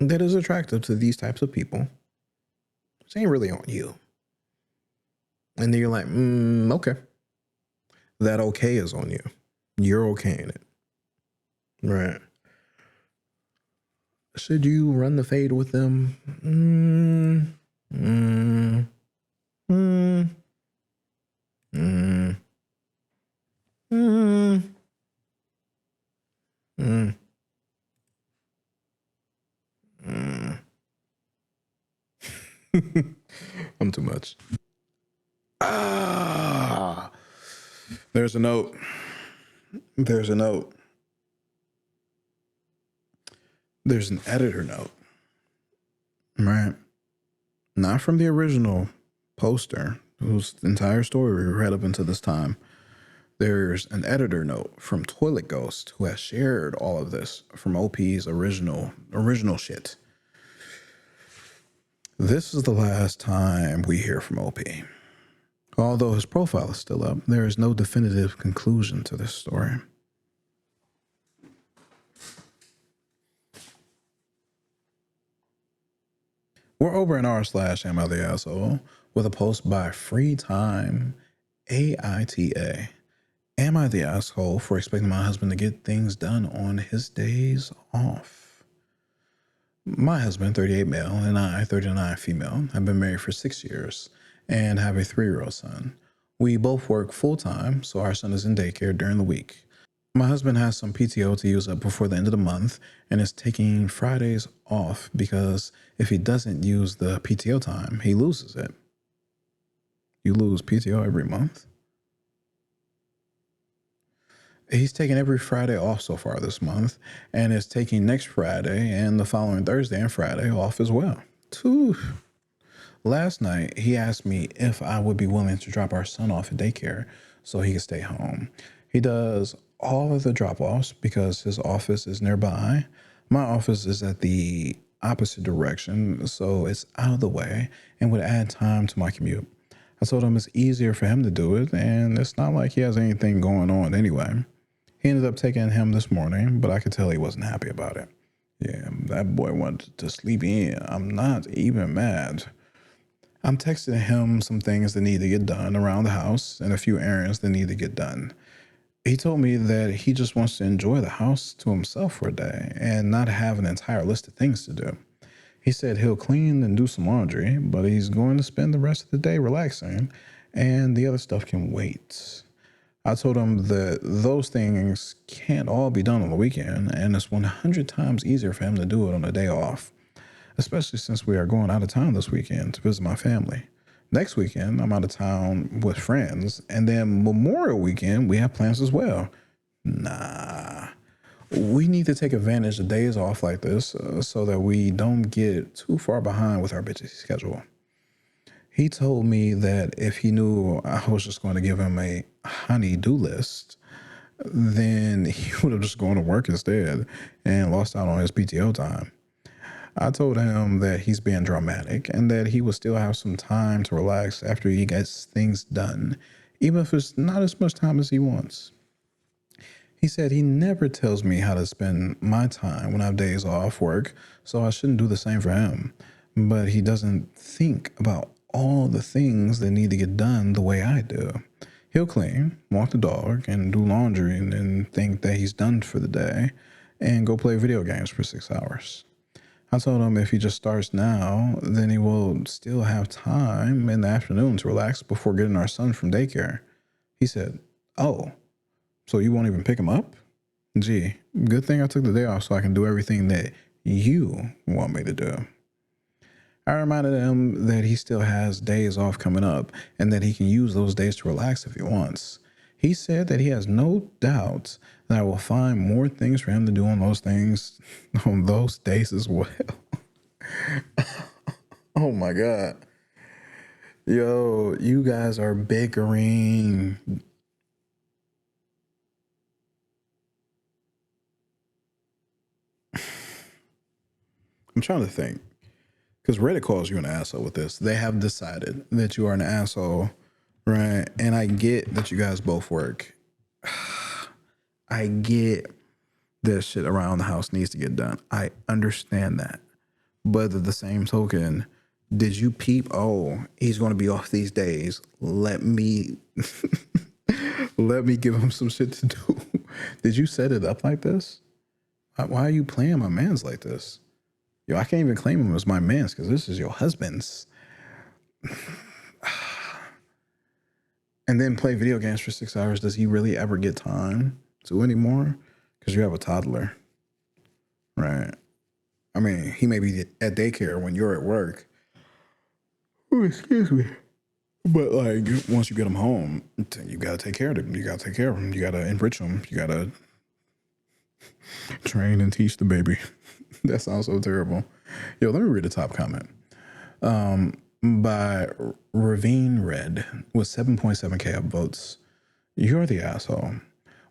that is attractive to these types of people. This ain't really on you. And then you're like, okay. That okay is on you. You're okay in it. Right. Should you run the fade with them? Mm, mm, mm, mm, mm, mm, mm. I'm too much. Ah, there's a note. There's a note. There's an editor note. Right. Not from the original poster, whose entire story we read up until this time. There's an editor note from Toilet Ghost, who has shared all of this from OP's original shit. This is the last time we hear from OP. Although his profile is still up, there is no definitive conclusion to this story. We're over in r/Am I the Asshole with a post by Free Time AITA. Am I the asshole for expecting my husband to get things done on his days off? My husband, 38 male, and I, 39 female, have been married for 6 years and have a 3-year-old son. We both work full time, so our son is in daycare during the week. My husband has some PTO to use up before the end of the month and is taking Fridays off because if he doesn't use the PTO time, he loses it. You lose PTO every month? He's taken every Friday off so far this month and is taking next Friday and the following Thursday and Friday off as well. Last night, he asked me if I would be willing to drop our son off at daycare so he could stay home. He does all of the drop-offs because his office is nearby. My office is at the opposite direction, so it's out of the way and would add time to my commute. I told him it's easier for him to do it, and it's not like he has anything going on anyway. He ended up taking him this morning, but I could tell he wasn't happy about it. Yeah, that boy wanted to sleep in. I'm not even mad. I'm texting him some things that need to get done around the house and a few errands that need to get done. He told me that he just wants to enjoy the house to himself for a day and not have an entire list of things to do. He said he'll clean and do some laundry, but he's going to spend the rest of the day relaxing, and the other stuff can wait. I told him that those things can't all be done on the weekend, and it's 100 times easier for him to do it on a day off, especially since we are going out of town this weekend to visit my family. Next weekend, I'm out of town with friends, and then Memorial Weekend, we have plans as well. Nah. We need to take advantage of days off like this so that we don't get too far behind with our busy schedule. He told me that if he knew I was just going to give him a honey-do list, then he would have just gone to work instead and lost out on his PTO time. I told him that he's being dramatic and that he will still have some time to relax after he gets things done, even if it's not as much time as he wants. He said he never tells me how to spend my time when I have days off work, so I shouldn't do the same for him. But he doesn't think about all the things that need to get done the way I do. He'll clean, walk the dog, and do laundry and then think that he's done for the day and go play video games for 6 hours. I told him if he just starts now, then he will still have time in the afternoon to relax before getting our son from daycare. He said, "Oh, so you won't even pick him up? Gee, good thing I took the day off so I can do everything that you want me to do." I reminded him that he still has days off coming up and that he can use those days to relax if he wants. He said that he has no doubt that I will find more things for him to do on those days as well. Oh my God. Yo, you guys are bickering. I'm trying to think. Because Reddit calls you an asshole with this. They have decided that you are an asshole, right? And I get that you guys both work. I get that shit around the house needs to get done. I understand that. But at the same token, did you peep? Oh, he's going to be off these days. Let me let me give him some shit to do. Did you set it up like this? Why are you playing my mans like this? Yo, I can't even claim him as my mans because this is your husband's. And then play video games for 6 hours. Does he really ever get time to anymore? Because you have a toddler, right? I mean, he may be at daycare when you're at work. Oh, excuse me. But like, once you get him home, you gotta take care of him. You gotta take care of him. You gotta enrich him. You gotta train and teach the baby. That sounds so terrible. Yo, let me read the top comment. By Ravine Red with 7.7K upvotes. You're the asshole.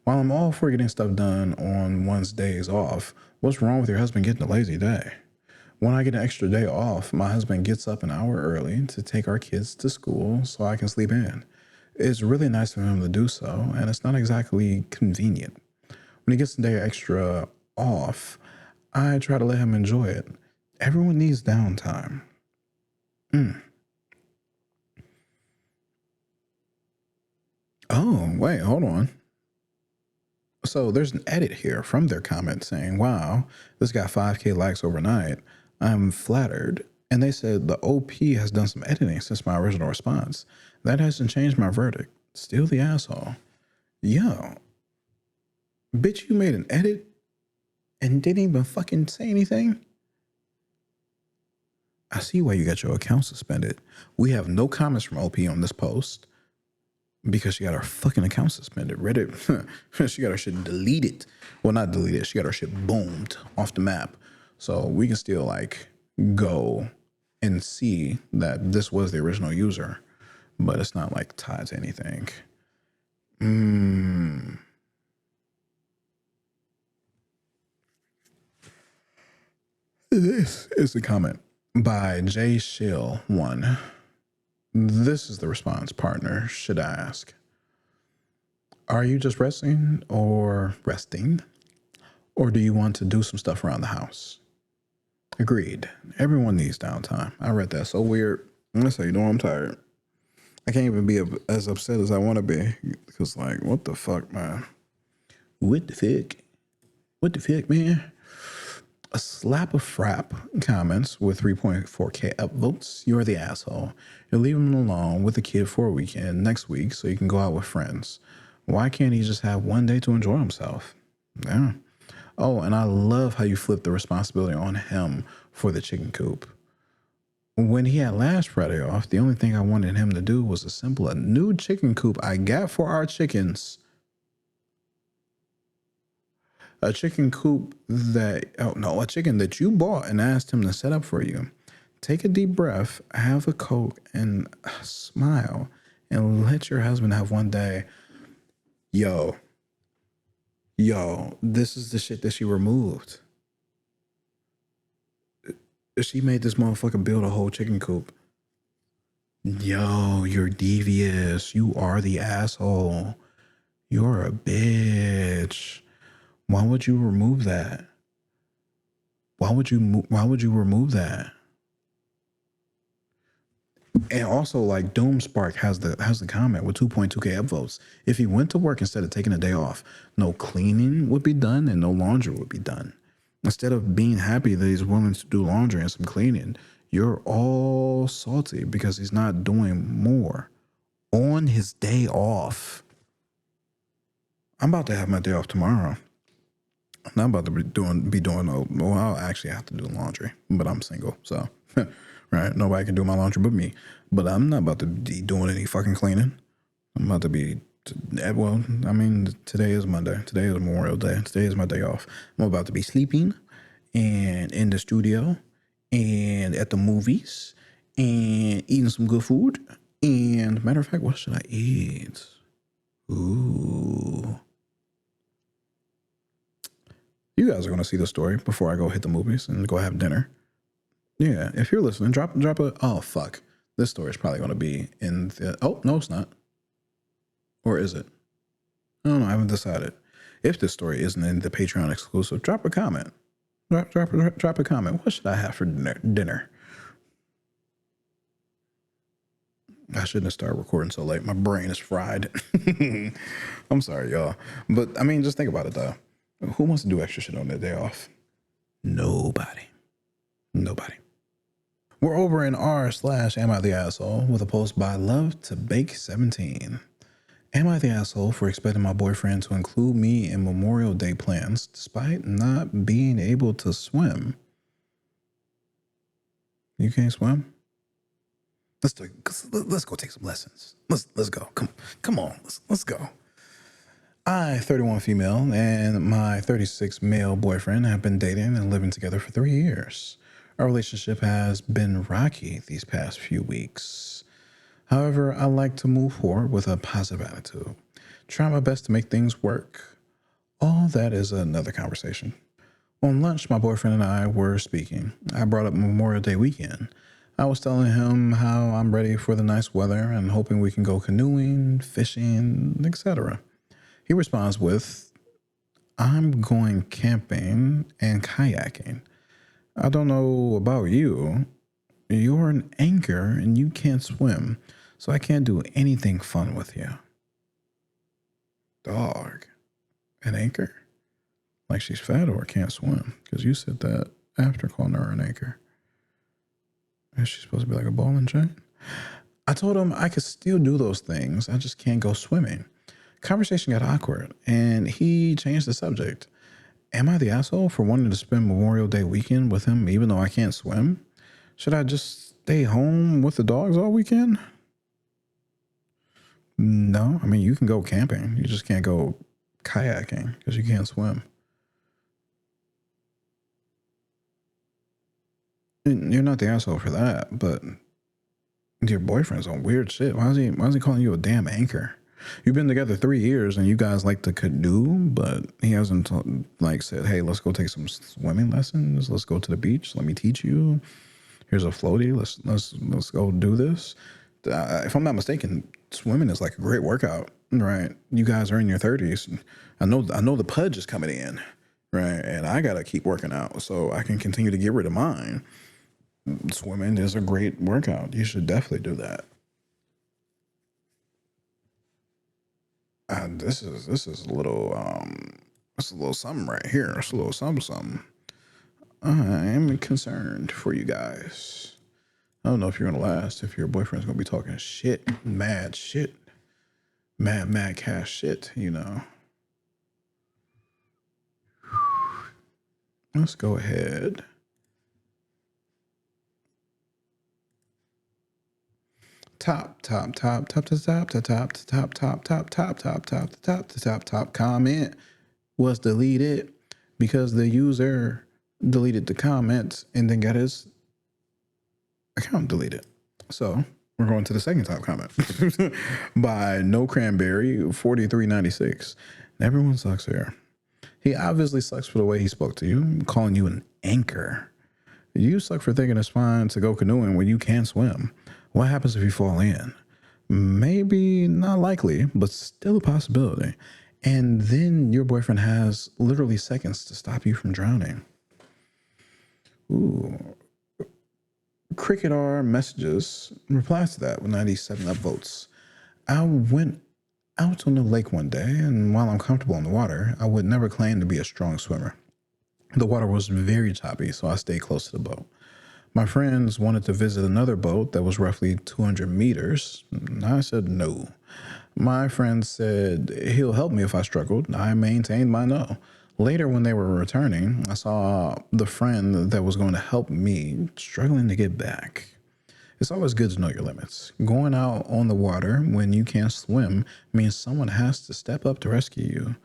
While I'm all for getting stuff done on one's days off, what's wrong with your husband getting a lazy day? When I get an extra day off, my husband gets up an hour early to take our kids to school so I can sleep in. It's really nice of him to do so, and it's not exactly convenient. When he gets a day extra off, I try to let him enjoy it. Everyone needs downtime. Oh, wait, hold on. So there's an edit here from their comment saying, wow, this got 5K likes overnight. I'm flattered. And they said the OP has done some editing since my original response. That hasn't changed my verdict. Still the asshole. Yo, bitch, you made an edit and didn't even fucking say anything? I see why you got your account suspended. We have no comments from OP on this post because she got her fucking account suspended. Reddit, she got her shit deleted. Well, not deleted. She got her shit boomed off the map. So we can still like go and see that this was the original user, but it's not like tied to anything. This is the comment by J Shill 1. This is the response, partner. Should I ask? Are you just resting? Or do you want to do some stuff around the house? Agreed. Everyone needs downtime. I read that. So weird. I'm gonna say, I'm tired. I can't even be as upset as I want to be because, like, what the fuck, man? What the fuck, man? A slap of frap comments with 3.4K upvotes. You're the asshole. You're leaving him alone with the kid for a weekend next week so you can go out with friends. Why can't he just have one day to enjoy himself? Yeah. Oh, and I love how you flipped the responsibility on him for the chicken coop. When he had last Friday off, the only thing I wanted him to do was assemble a new chicken coop I got for our chickens. A chicken coop a chicken that you bought and asked him to set up for you. Take a deep breath, have a Coke, and smile, and let your husband have one day. Yo, this is the shit that she removed. She made this motherfucker build a whole chicken coop. Yo, you're devious. You are the asshole. You're a bitch. Why would you remove that? Why would you remove that? And also, like, Doomspark has the comment with 2.2K upvotes. If he went to work instead of taking a day off, no cleaning would be done and no laundry would be done. Instead of being happy that he's willing to do laundry and some cleaning, you're all salty because he's not doing more on his day off. I'm about to have my day off tomorrow. I'm not about to be doing well, I'll actually have to do laundry, but I'm single, so right, nobody can do my laundry but me. But I'm not about to be doing any fucking cleaning. I'm about to be today is Monday. Today is Memorial Day. Today is my day off. I'm about to be sleeping and in the studio and at the movies and eating some good food. And matter of fact, what should I eat? Ooh. You guys are going to see the story before I go hit the movies and go have dinner. Yeah, if you're listening, drop a, oh, fuck. This story is probably going to be in the, oh, no, it's not. Or is it? I don't know, I haven't decided. If this story isn't in the Patreon exclusive, drop a comment. Drop a comment. What should I have for dinner? I shouldn't have started recording so late. My brain is fried. I'm sorry, y'all. But, I mean, just think about it, though. Who wants to do extra shit on their day off? Nobody. We're over in r/am I the asshole with a post by Love to Bake 17. Am I the asshole for expecting my boyfriend to include me in Memorial Day plans despite not being able to swim? You can't swim? Let's go take some lessons. Let's go. Come on. Let's go. I, 31 female, and my 36 male boyfriend have been dating and living together for 3 years. Our relationship has been rocky these past few weeks. However, I like to move forward with a positive attitude. Try my best to make things work. All that is another conversation. On lunch, my boyfriend and I were speaking. I brought up Memorial Day weekend. I was telling him how I'm ready for the nice weather and hoping we can go canoeing, fishing, etc. He responds with, I'm going camping and kayaking. I don't know about you. You're an anchor and you can't swim, so I can't do anything fun with you. Dog. An anchor? Like she's fat or can't swim? Because you said that after calling her an anchor. Is she supposed to be like a ball and chain? I told him I could still do those things. I just can't go swimming. Conversation got awkward, and he changed the subject. Am I the asshole for wanting to spend Memorial Day weekend with him even though I can't swim? Should I just stay home with the dogs all weekend? No, I mean, you can go camping. You just can't go kayaking because you can't swim. You're not the asshole for that, but your boyfriend's on weird shit. Why is he calling you a damn anchor? You've been together 3 years and you guys like to canoe, but he hasn't said, hey, let's go take some swimming lessons. Let's go to the beach. Let me teach you. Here's a floaty. Let's go do this. If I'm not mistaken, swimming is like a great workout, right? You guys are in your 30s. I know the pudge is coming in, right? And I gotta keep working out so I can continue to get rid of mine. Swimming is a great workout. You should definitely do that. This is a little it's a little something right here. It's a little something. I am concerned for you guys. I don't know if you're gonna last. If your boyfriend's gonna be talking mad cash shit. Let's go ahead. Top comment was deleted because the user deleted the comments and then got his account deleted. So we're going to the second top comment by No Cranberry 4396. Everyone sucks here. He obviously sucks for the way he spoke to you, calling you an anchor. You suck for thinking it's fine to go canoeing when you can't swim. What happens if you fall in? Maybe not likely, but still a possibility. And then your boyfriend has literally seconds to stop you from drowning. Ooh. Cricket R Messages replies to that with 97 upvotes. I went out on the lake one day, and while I'm comfortable in the water, I would never claim to be a strong swimmer. The water was very choppy, so I stayed close to the boat. My friends wanted to visit another boat that was roughly 200 meters. I said no. My friend said he'll help me if I struggled. I maintained my no. Later, when they were returning, I saw the friend that was going to help me struggling to get back. It's always good to know your limits. Going out on the water when you can't swim means someone has to step up to rescue you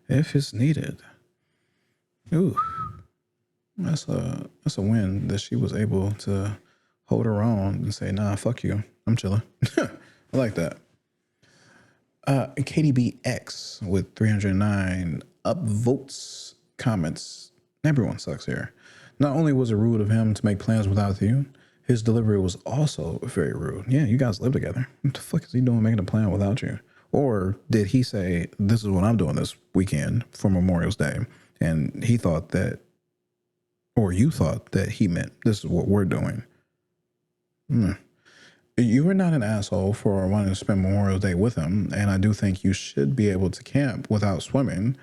if it's needed. Ooh. That's a win that she was able to hold her own and say, nah, fuck you. I'm chilling. I like that. KDBX with 309 upvotes, comments. Everyone sucks here. Not only was it rude of him to make plans without you, his delivery was also very rude. Yeah, you guys live together. What the fuck is he doing making a plan without you? Or did he say, this is what I'm doing this weekend for Memorial Day? And he thought that, or you thought that he meant this is what we're doing. You are not an asshole for wanting to spend Memorial Day with him, and I do think you should be able to camp without swimming.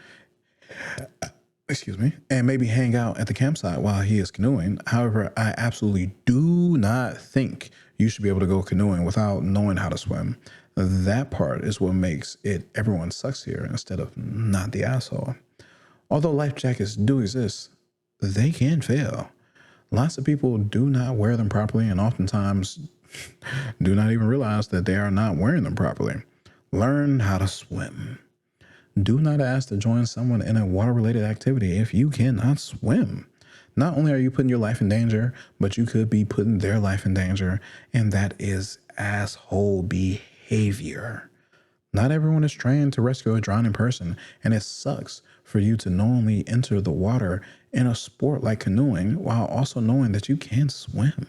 excuse me, and maybe hang out at the campsite while he is canoeing. However, I absolutely do not think you should be able to go canoeing without knowing how to swim. That part is what makes it everyone sucks here instead of not the asshole. Although life jackets do exist, they can fail. Lots of people do not wear them properly and oftentimes do not even realize that they are not wearing them properly. Learn how to swim. Do not ask to join someone in a water-related activity if you cannot swim. Not only are you putting your life in danger, but you could be putting their life in danger, and that is asshole behavior. Not everyone is trained to rescue a drowning person, and it sucks for you to knowingly enter the water in a sport like canoeing while also knowing that you can't swim.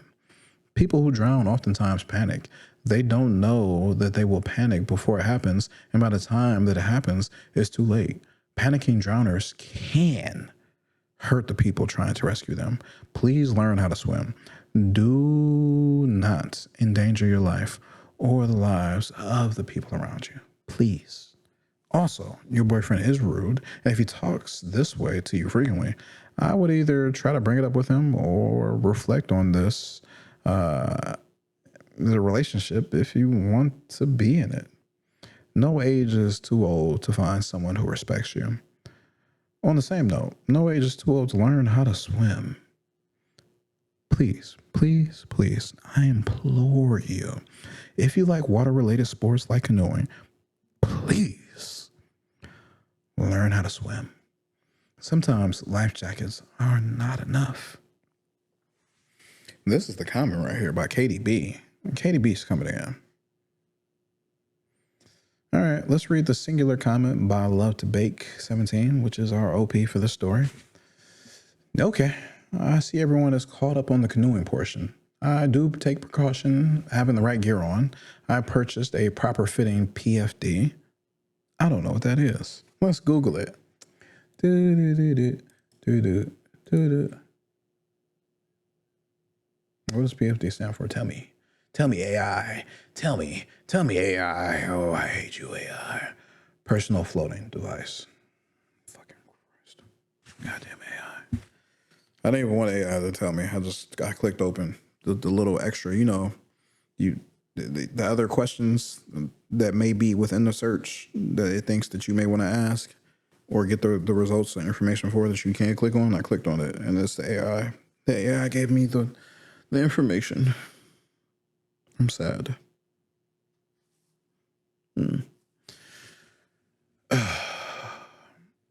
People who drown oftentimes panic. They don't know that they will panic before it happens, and by the time that it happens, it's too late. Panicking drowners can hurt the people trying to rescue them. Please learn how to swim. Do not endanger your life or the lives of the people around you. Please. Also, your boyfriend is rude, and if he talks this way to you frequently, I would either try to bring it up with him or reflect on this the relationship if you want to be in it. No age is too old to find someone who respects you. On the same note, no age is too old to learn how to swim. Please, please, please, I implore you, if you like water-related sports like canoeing, please learn how to swim. Sometimes life jackets are not enough. This is the comment right here by Katie B. Katie B's coming in. All right, let's read the singular comment by Love to Bake 17, which is our OP for this story. Okay, I see everyone is caught up on the canoeing portion. I do take precaution having the right gear on. I purchased a proper fitting PFD. I don't know what that is. Let's Google it. What does PFD stand for? Tell me. Tell me, AI. Tell me AI. Oh, I hate you, AI. Personal floating device. Fucking Christ. Goddamn AI. I didn't even want AI to tell me. I clicked open the little extra, the other questions that may be within the search that it thinks that you may want to ask or get the results and information for that you can't click on. I clicked on it, and it's the AI. The AI gave me the information. I'm sad.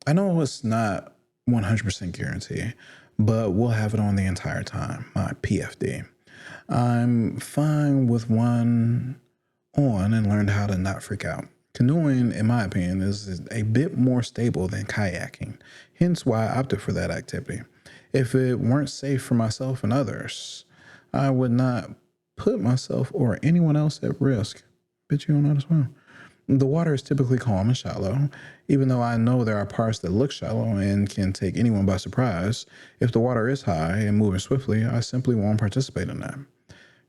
I know it's not 100% guarantee, but we'll have it on the entire time, my PFD. I'm fine with one on and learned how to not freak out. Canoeing, in my opinion, is a bit more stable than kayaking, hence why I opted for that activity. If it weren't safe for myself and others, I would not put myself or anyone else at risk. Bitch, you don't know how to swim. The water is typically calm and shallow, even though I know there are parts that look shallow and can take anyone by surprise. If the water is high and moving swiftly, I simply won't participate in that.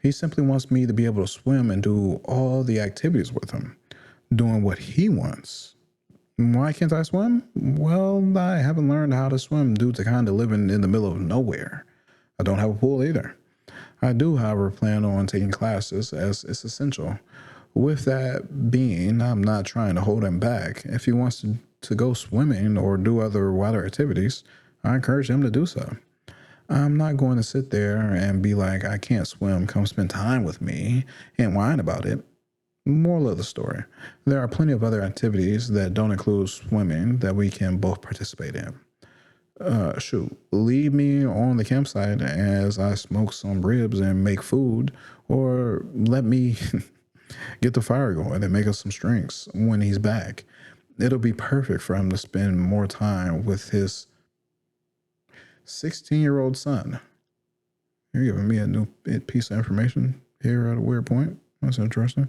He simply wants me to be able to swim and do all the activities with him, doing what he wants. Why can't I swim? Well, I haven't learned how to swim due to kind of living in the middle of nowhere. I don't have a pool either. I do, however, plan on taking classes as it's essential. With that being, I'm not trying to hold him back. If he wants to go swimming or do other water activities, I encourage him to do so. I'm not going to sit there and be like, I can't swim, come spend time with me and whine about it. Moral of the story, there are plenty of other activities that don't include swimming that we can both participate in. Leave me on the campsite as I smoke some ribs and make food, or let me get the fire going and make us some drinks when he's back. It'll be perfect for him to spend more time with his 16-year-old son. You're giving me a new piece of information here at a weird point. That's interesting.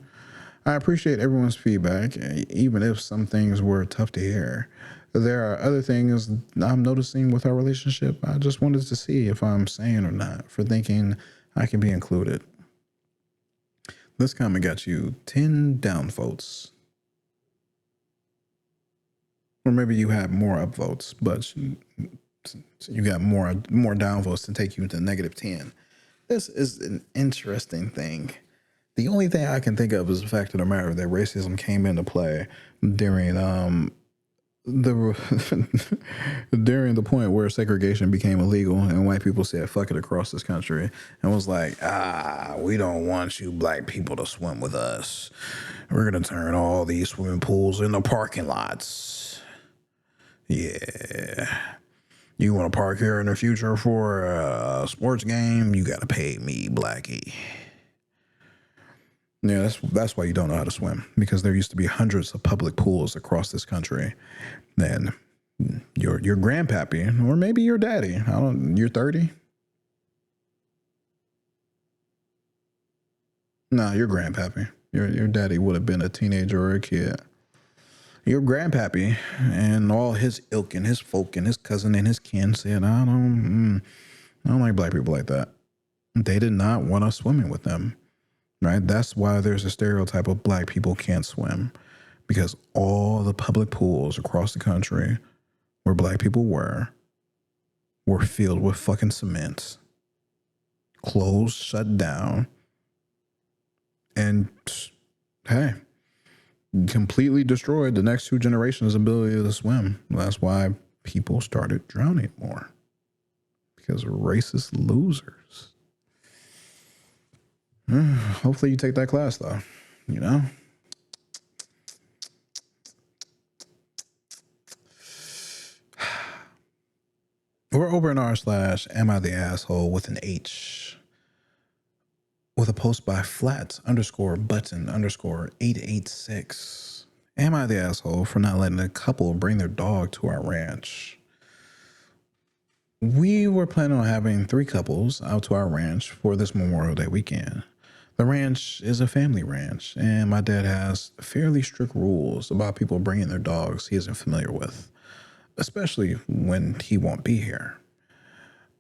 I appreciate everyone's feedback, even if some things were tough to hear. There are other things I'm noticing with our relationship. I just wanted to see if I'm sane or not for thinking I can be included. This comment got you 10 downvotes. Or maybe you had more upvotes, but So you got more downvotes to take you to -10. This is an interesting thing. The only thing I can think of is the fact of the matter that racism came into play during the during the point where segregation became illegal and white people said fuck it across this country and was like, we don't want you black people to swim with us. We're gonna turn all these swimming pools into parking lots. Yeah. You want to park here in the future for a sports game? You got to pay me, Blackie. Yeah, that's why you don't know how to swim, because there used to be hundreds of public pools across this country. Then your grandpappy, or maybe your daddy, you're 30? No, your grandpappy. Your daddy would have been a teenager or a kid. Your grandpappy and all his ilk and his folk and his cousin and his kin said, I don't like black people like that. They did not want us swimming with them, right? That's why there's a stereotype of black people can't swim, because all the public pools across the country where black people were filled with fucking cement, closed, shut down, and hey, completely destroyed the next 2 generations' ability to swim. That's why people started drowning more, because of racist losers. Hopefully you take that class though, you know? We're over in r/am I the asshole with an H, with a post by flat_button_886. Am I the asshole for not letting a couple bring their dog to our ranch? We were planning on having 3 couples out to our ranch for this Memorial Day weekend. The ranch is a family ranch, and my dad has fairly strict rules about people bringing their dogs he isn't familiar with, especially when he won't be here.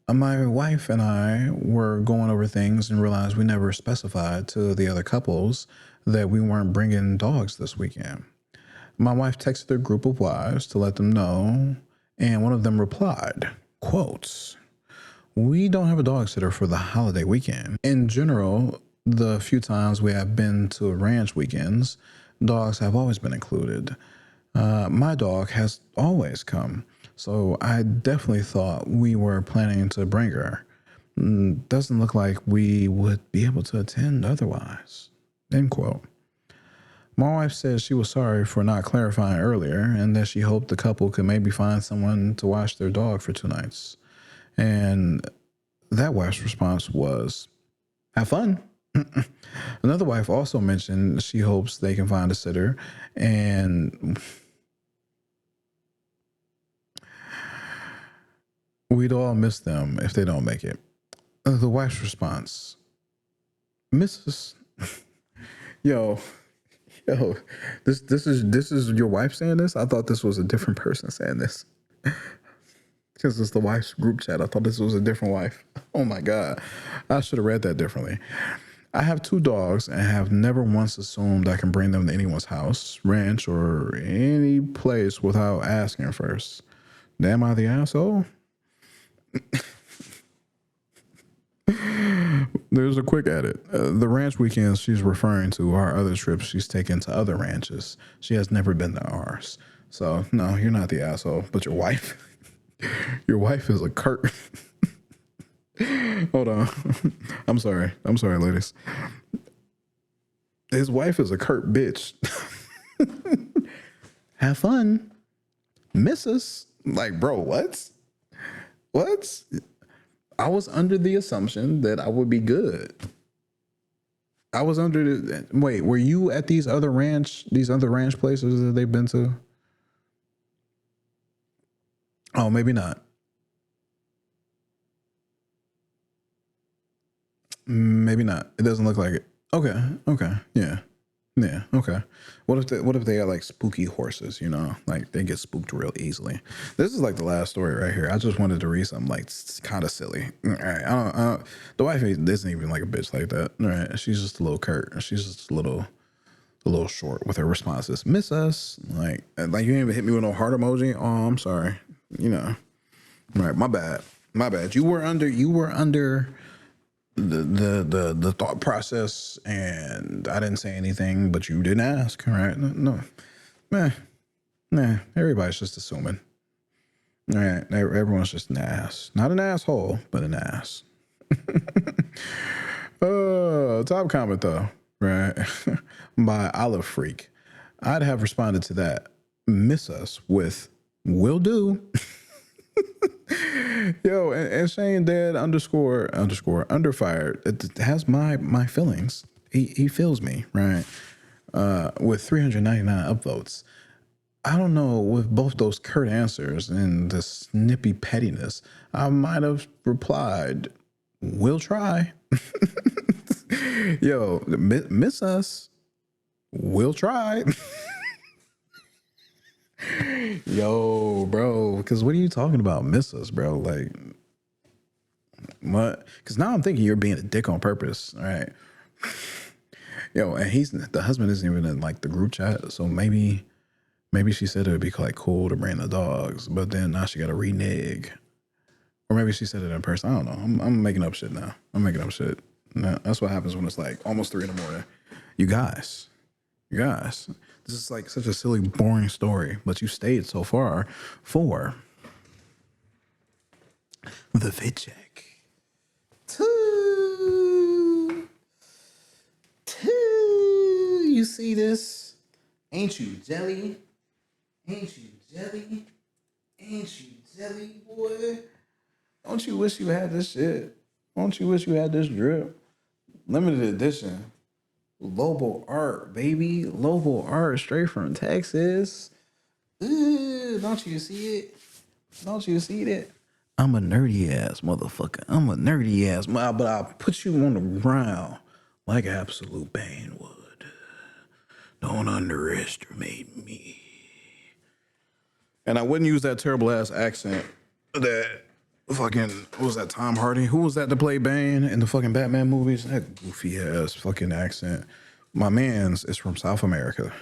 My wife and I were going over things and realized we never specified to the other couples that we weren't bringing dogs this weekend. My wife texted their group of wives to let them know, and one of them replied, quotes, "We don't have a dog sitter for the holiday weekend. In general, the few times we have been to ranch weekends, dogs have always been included. My dog has always come, so I definitely thought we were planning to bring her. Doesn't look like we would be able to attend otherwise." End quote. My wife said she was sorry for not clarifying earlier and that she hoped the couple could maybe find someone to watch their dog for 2 nights. And that wife's response was, "Have fun." Another wife also mentioned she hopes they can find a sitter, and we'd all miss them if they don't make it. The wife's response, "Mrs. Yo, this is your wife saying this? I thought this was a different person saying this." Because it's the wife's group chat. I thought this was a different wife. Oh my God. I should have read that differently. "I have 2 dogs and have never once assumed I can bring them to anyone's house, ranch, or any place without asking first. Am I the asshole?" There's a quick edit. The ranch weekends she's referring to are other trips she's taken to other ranches. She has never been to ours. So, no, you're not the asshole, but your wife. Your wife is a curt. Hold on. I'm sorry, ladies. His wife is a curt bitch. "Have fun, Mrs." Like, bro, what? I was under the assumption that I would be good. Wait, were you at these other ranch places that they've been to? Oh, maybe not. Maybe not. It doesn't look like it. Okay. Yeah. Okay. What if they are like spooky horses, you know, like they get spooked real easily? This is like the last story right here. I just wanted to read something like kind of silly. All right. I don't, the wife isn't even like a bitch like that. All right. She's just a little curt. She's just a little short with her responses. "Miss us." Like you didn't even hit me with no heart emoji. Oh, I'm sorry. You know, All right, my bad. My bad. You were under the thought process, and I didn't say anything, but you didn't ask. All right, no, nah. Everybody's just assuming. All right, everyone's just an ass, not an asshole, but an ass. Top comment though, right? By Olive Freak. I'd have responded to that. Miss us with will do. Yo, and Shane Dead underscore under fire. It has my feelings. He feels me, right? With 399 upvotes. I don't know, with both those curt answers and the snippy pettiness, I might have replied, we'll try. Yo, miss us. We'll try. Yo, bro, because what are you talking about? Miss us, bro. Like, what? Because now I'm thinking you're being a dick on purpose. All right. Yo, and the husband isn't even in like the group chat. So maybe she said it would be like cool to bring the dogs, but then now she got to renege. Or maybe she said it in person. I don't know. I'm making up shit now. I'm making up shit. No, that's what happens when it's like almost 3 a.m. You guys, this is like such a silly, boring story, but you stayed so far for the fit check. Two. You see this? Ain't you jelly? Ain't you jelly? Ain't you jelly, boy? Don't you wish you had this shit? Don't you wish you had this drip? Limited edition. Lobo art, baby. Lobo art straight from Texas. Ooh, don't you see it? Don't you see that? I'm a nerdy ass motherfucker. But I'll put you on the ground like Absolute Bane would. Don't underestimate me. And I wouldn't use that terrible ass accent that fucking, what was that, Tom Hardy? Who was that to play Bane in the fucking Batman movies? That goofy ass fucking accent. My man's is from South America.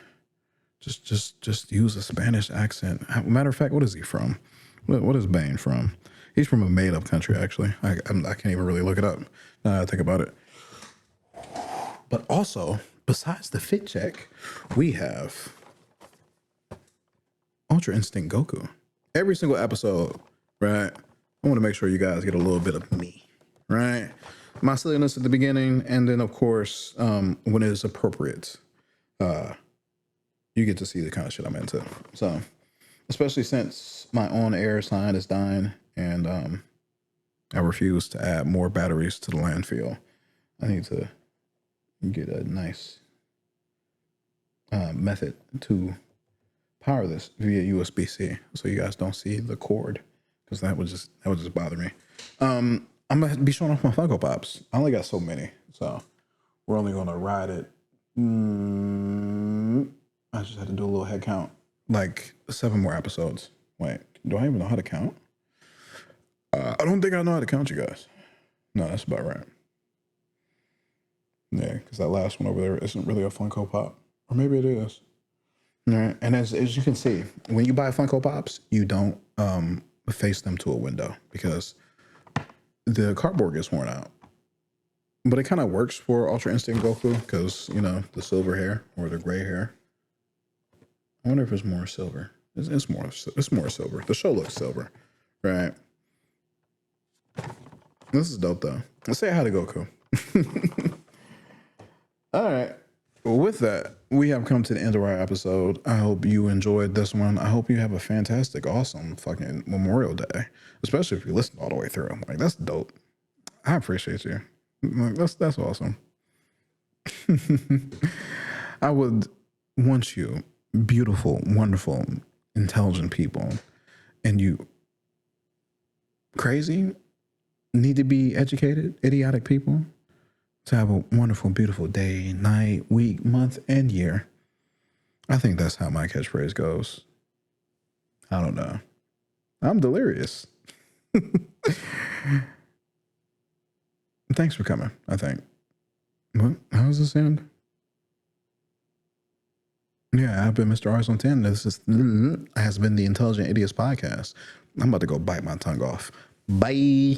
Just use a Spanish accent. Matter of fact, what is he from? What is Bane from? He's from a made up country, actually. I can't even really look it up now that I think about it. But also, besides the fit check, we have Ultra Instinct Goku. Every single episode, right? I want to make sure you guys get a little bit of me, right? My silliness at the beginning, and then of course, when it is appropriate, you get to see the kind of shit I'm into. So, especially since my on-air sign is dying, and I refuse to add more batteries to the landfill. I need to get a nice method to power this via USB-C, so you guys don't see the cord, because that would just bother me. I'm gonna be showing off my Funko Pops. I only got so many, so we're only gonna ride it. I just had to do a little head count, like 7 more episodes. Wait, do I even know how to count? I don't think I know how to count, you guys. No, that's about right. Yeah, because that last one over there isn't really a Funko Pop, or maybe it is. All right, and as you can see, when you buy Funko Pops, you don't face them to a window because the cardboard gets worn out. But it kind of works for Ultra Instinct Goku because, you know, the silver hair or the gray hair. I wonder if it's more silver. It's more silver. The show looks silver, right? This is dope though. Let's say hi to Goku. All right. Well, with that, we have come to the end of our episode. I hope you enjoyed this one. I hope you have a fantastic, awesome fucking Memorial Day, especially if you listen all the way through. Like, that's dope. I appreciate you. Like, that's awesome. I would want you, beautiful, wonderful, intelligent people, and you crazy, need to be educated, idiotic people, to have a wonderful, beautiful day, night, week, month, and year. I think that's how my catchphrase goes. I don't know. I'm delirious. Thanks for coming, I think. What? How does this end? Yeah, I've been Mr. R's on 10. This has been the Intelligent Idiots podcast. I'm about to go bite my tongue off. Bye.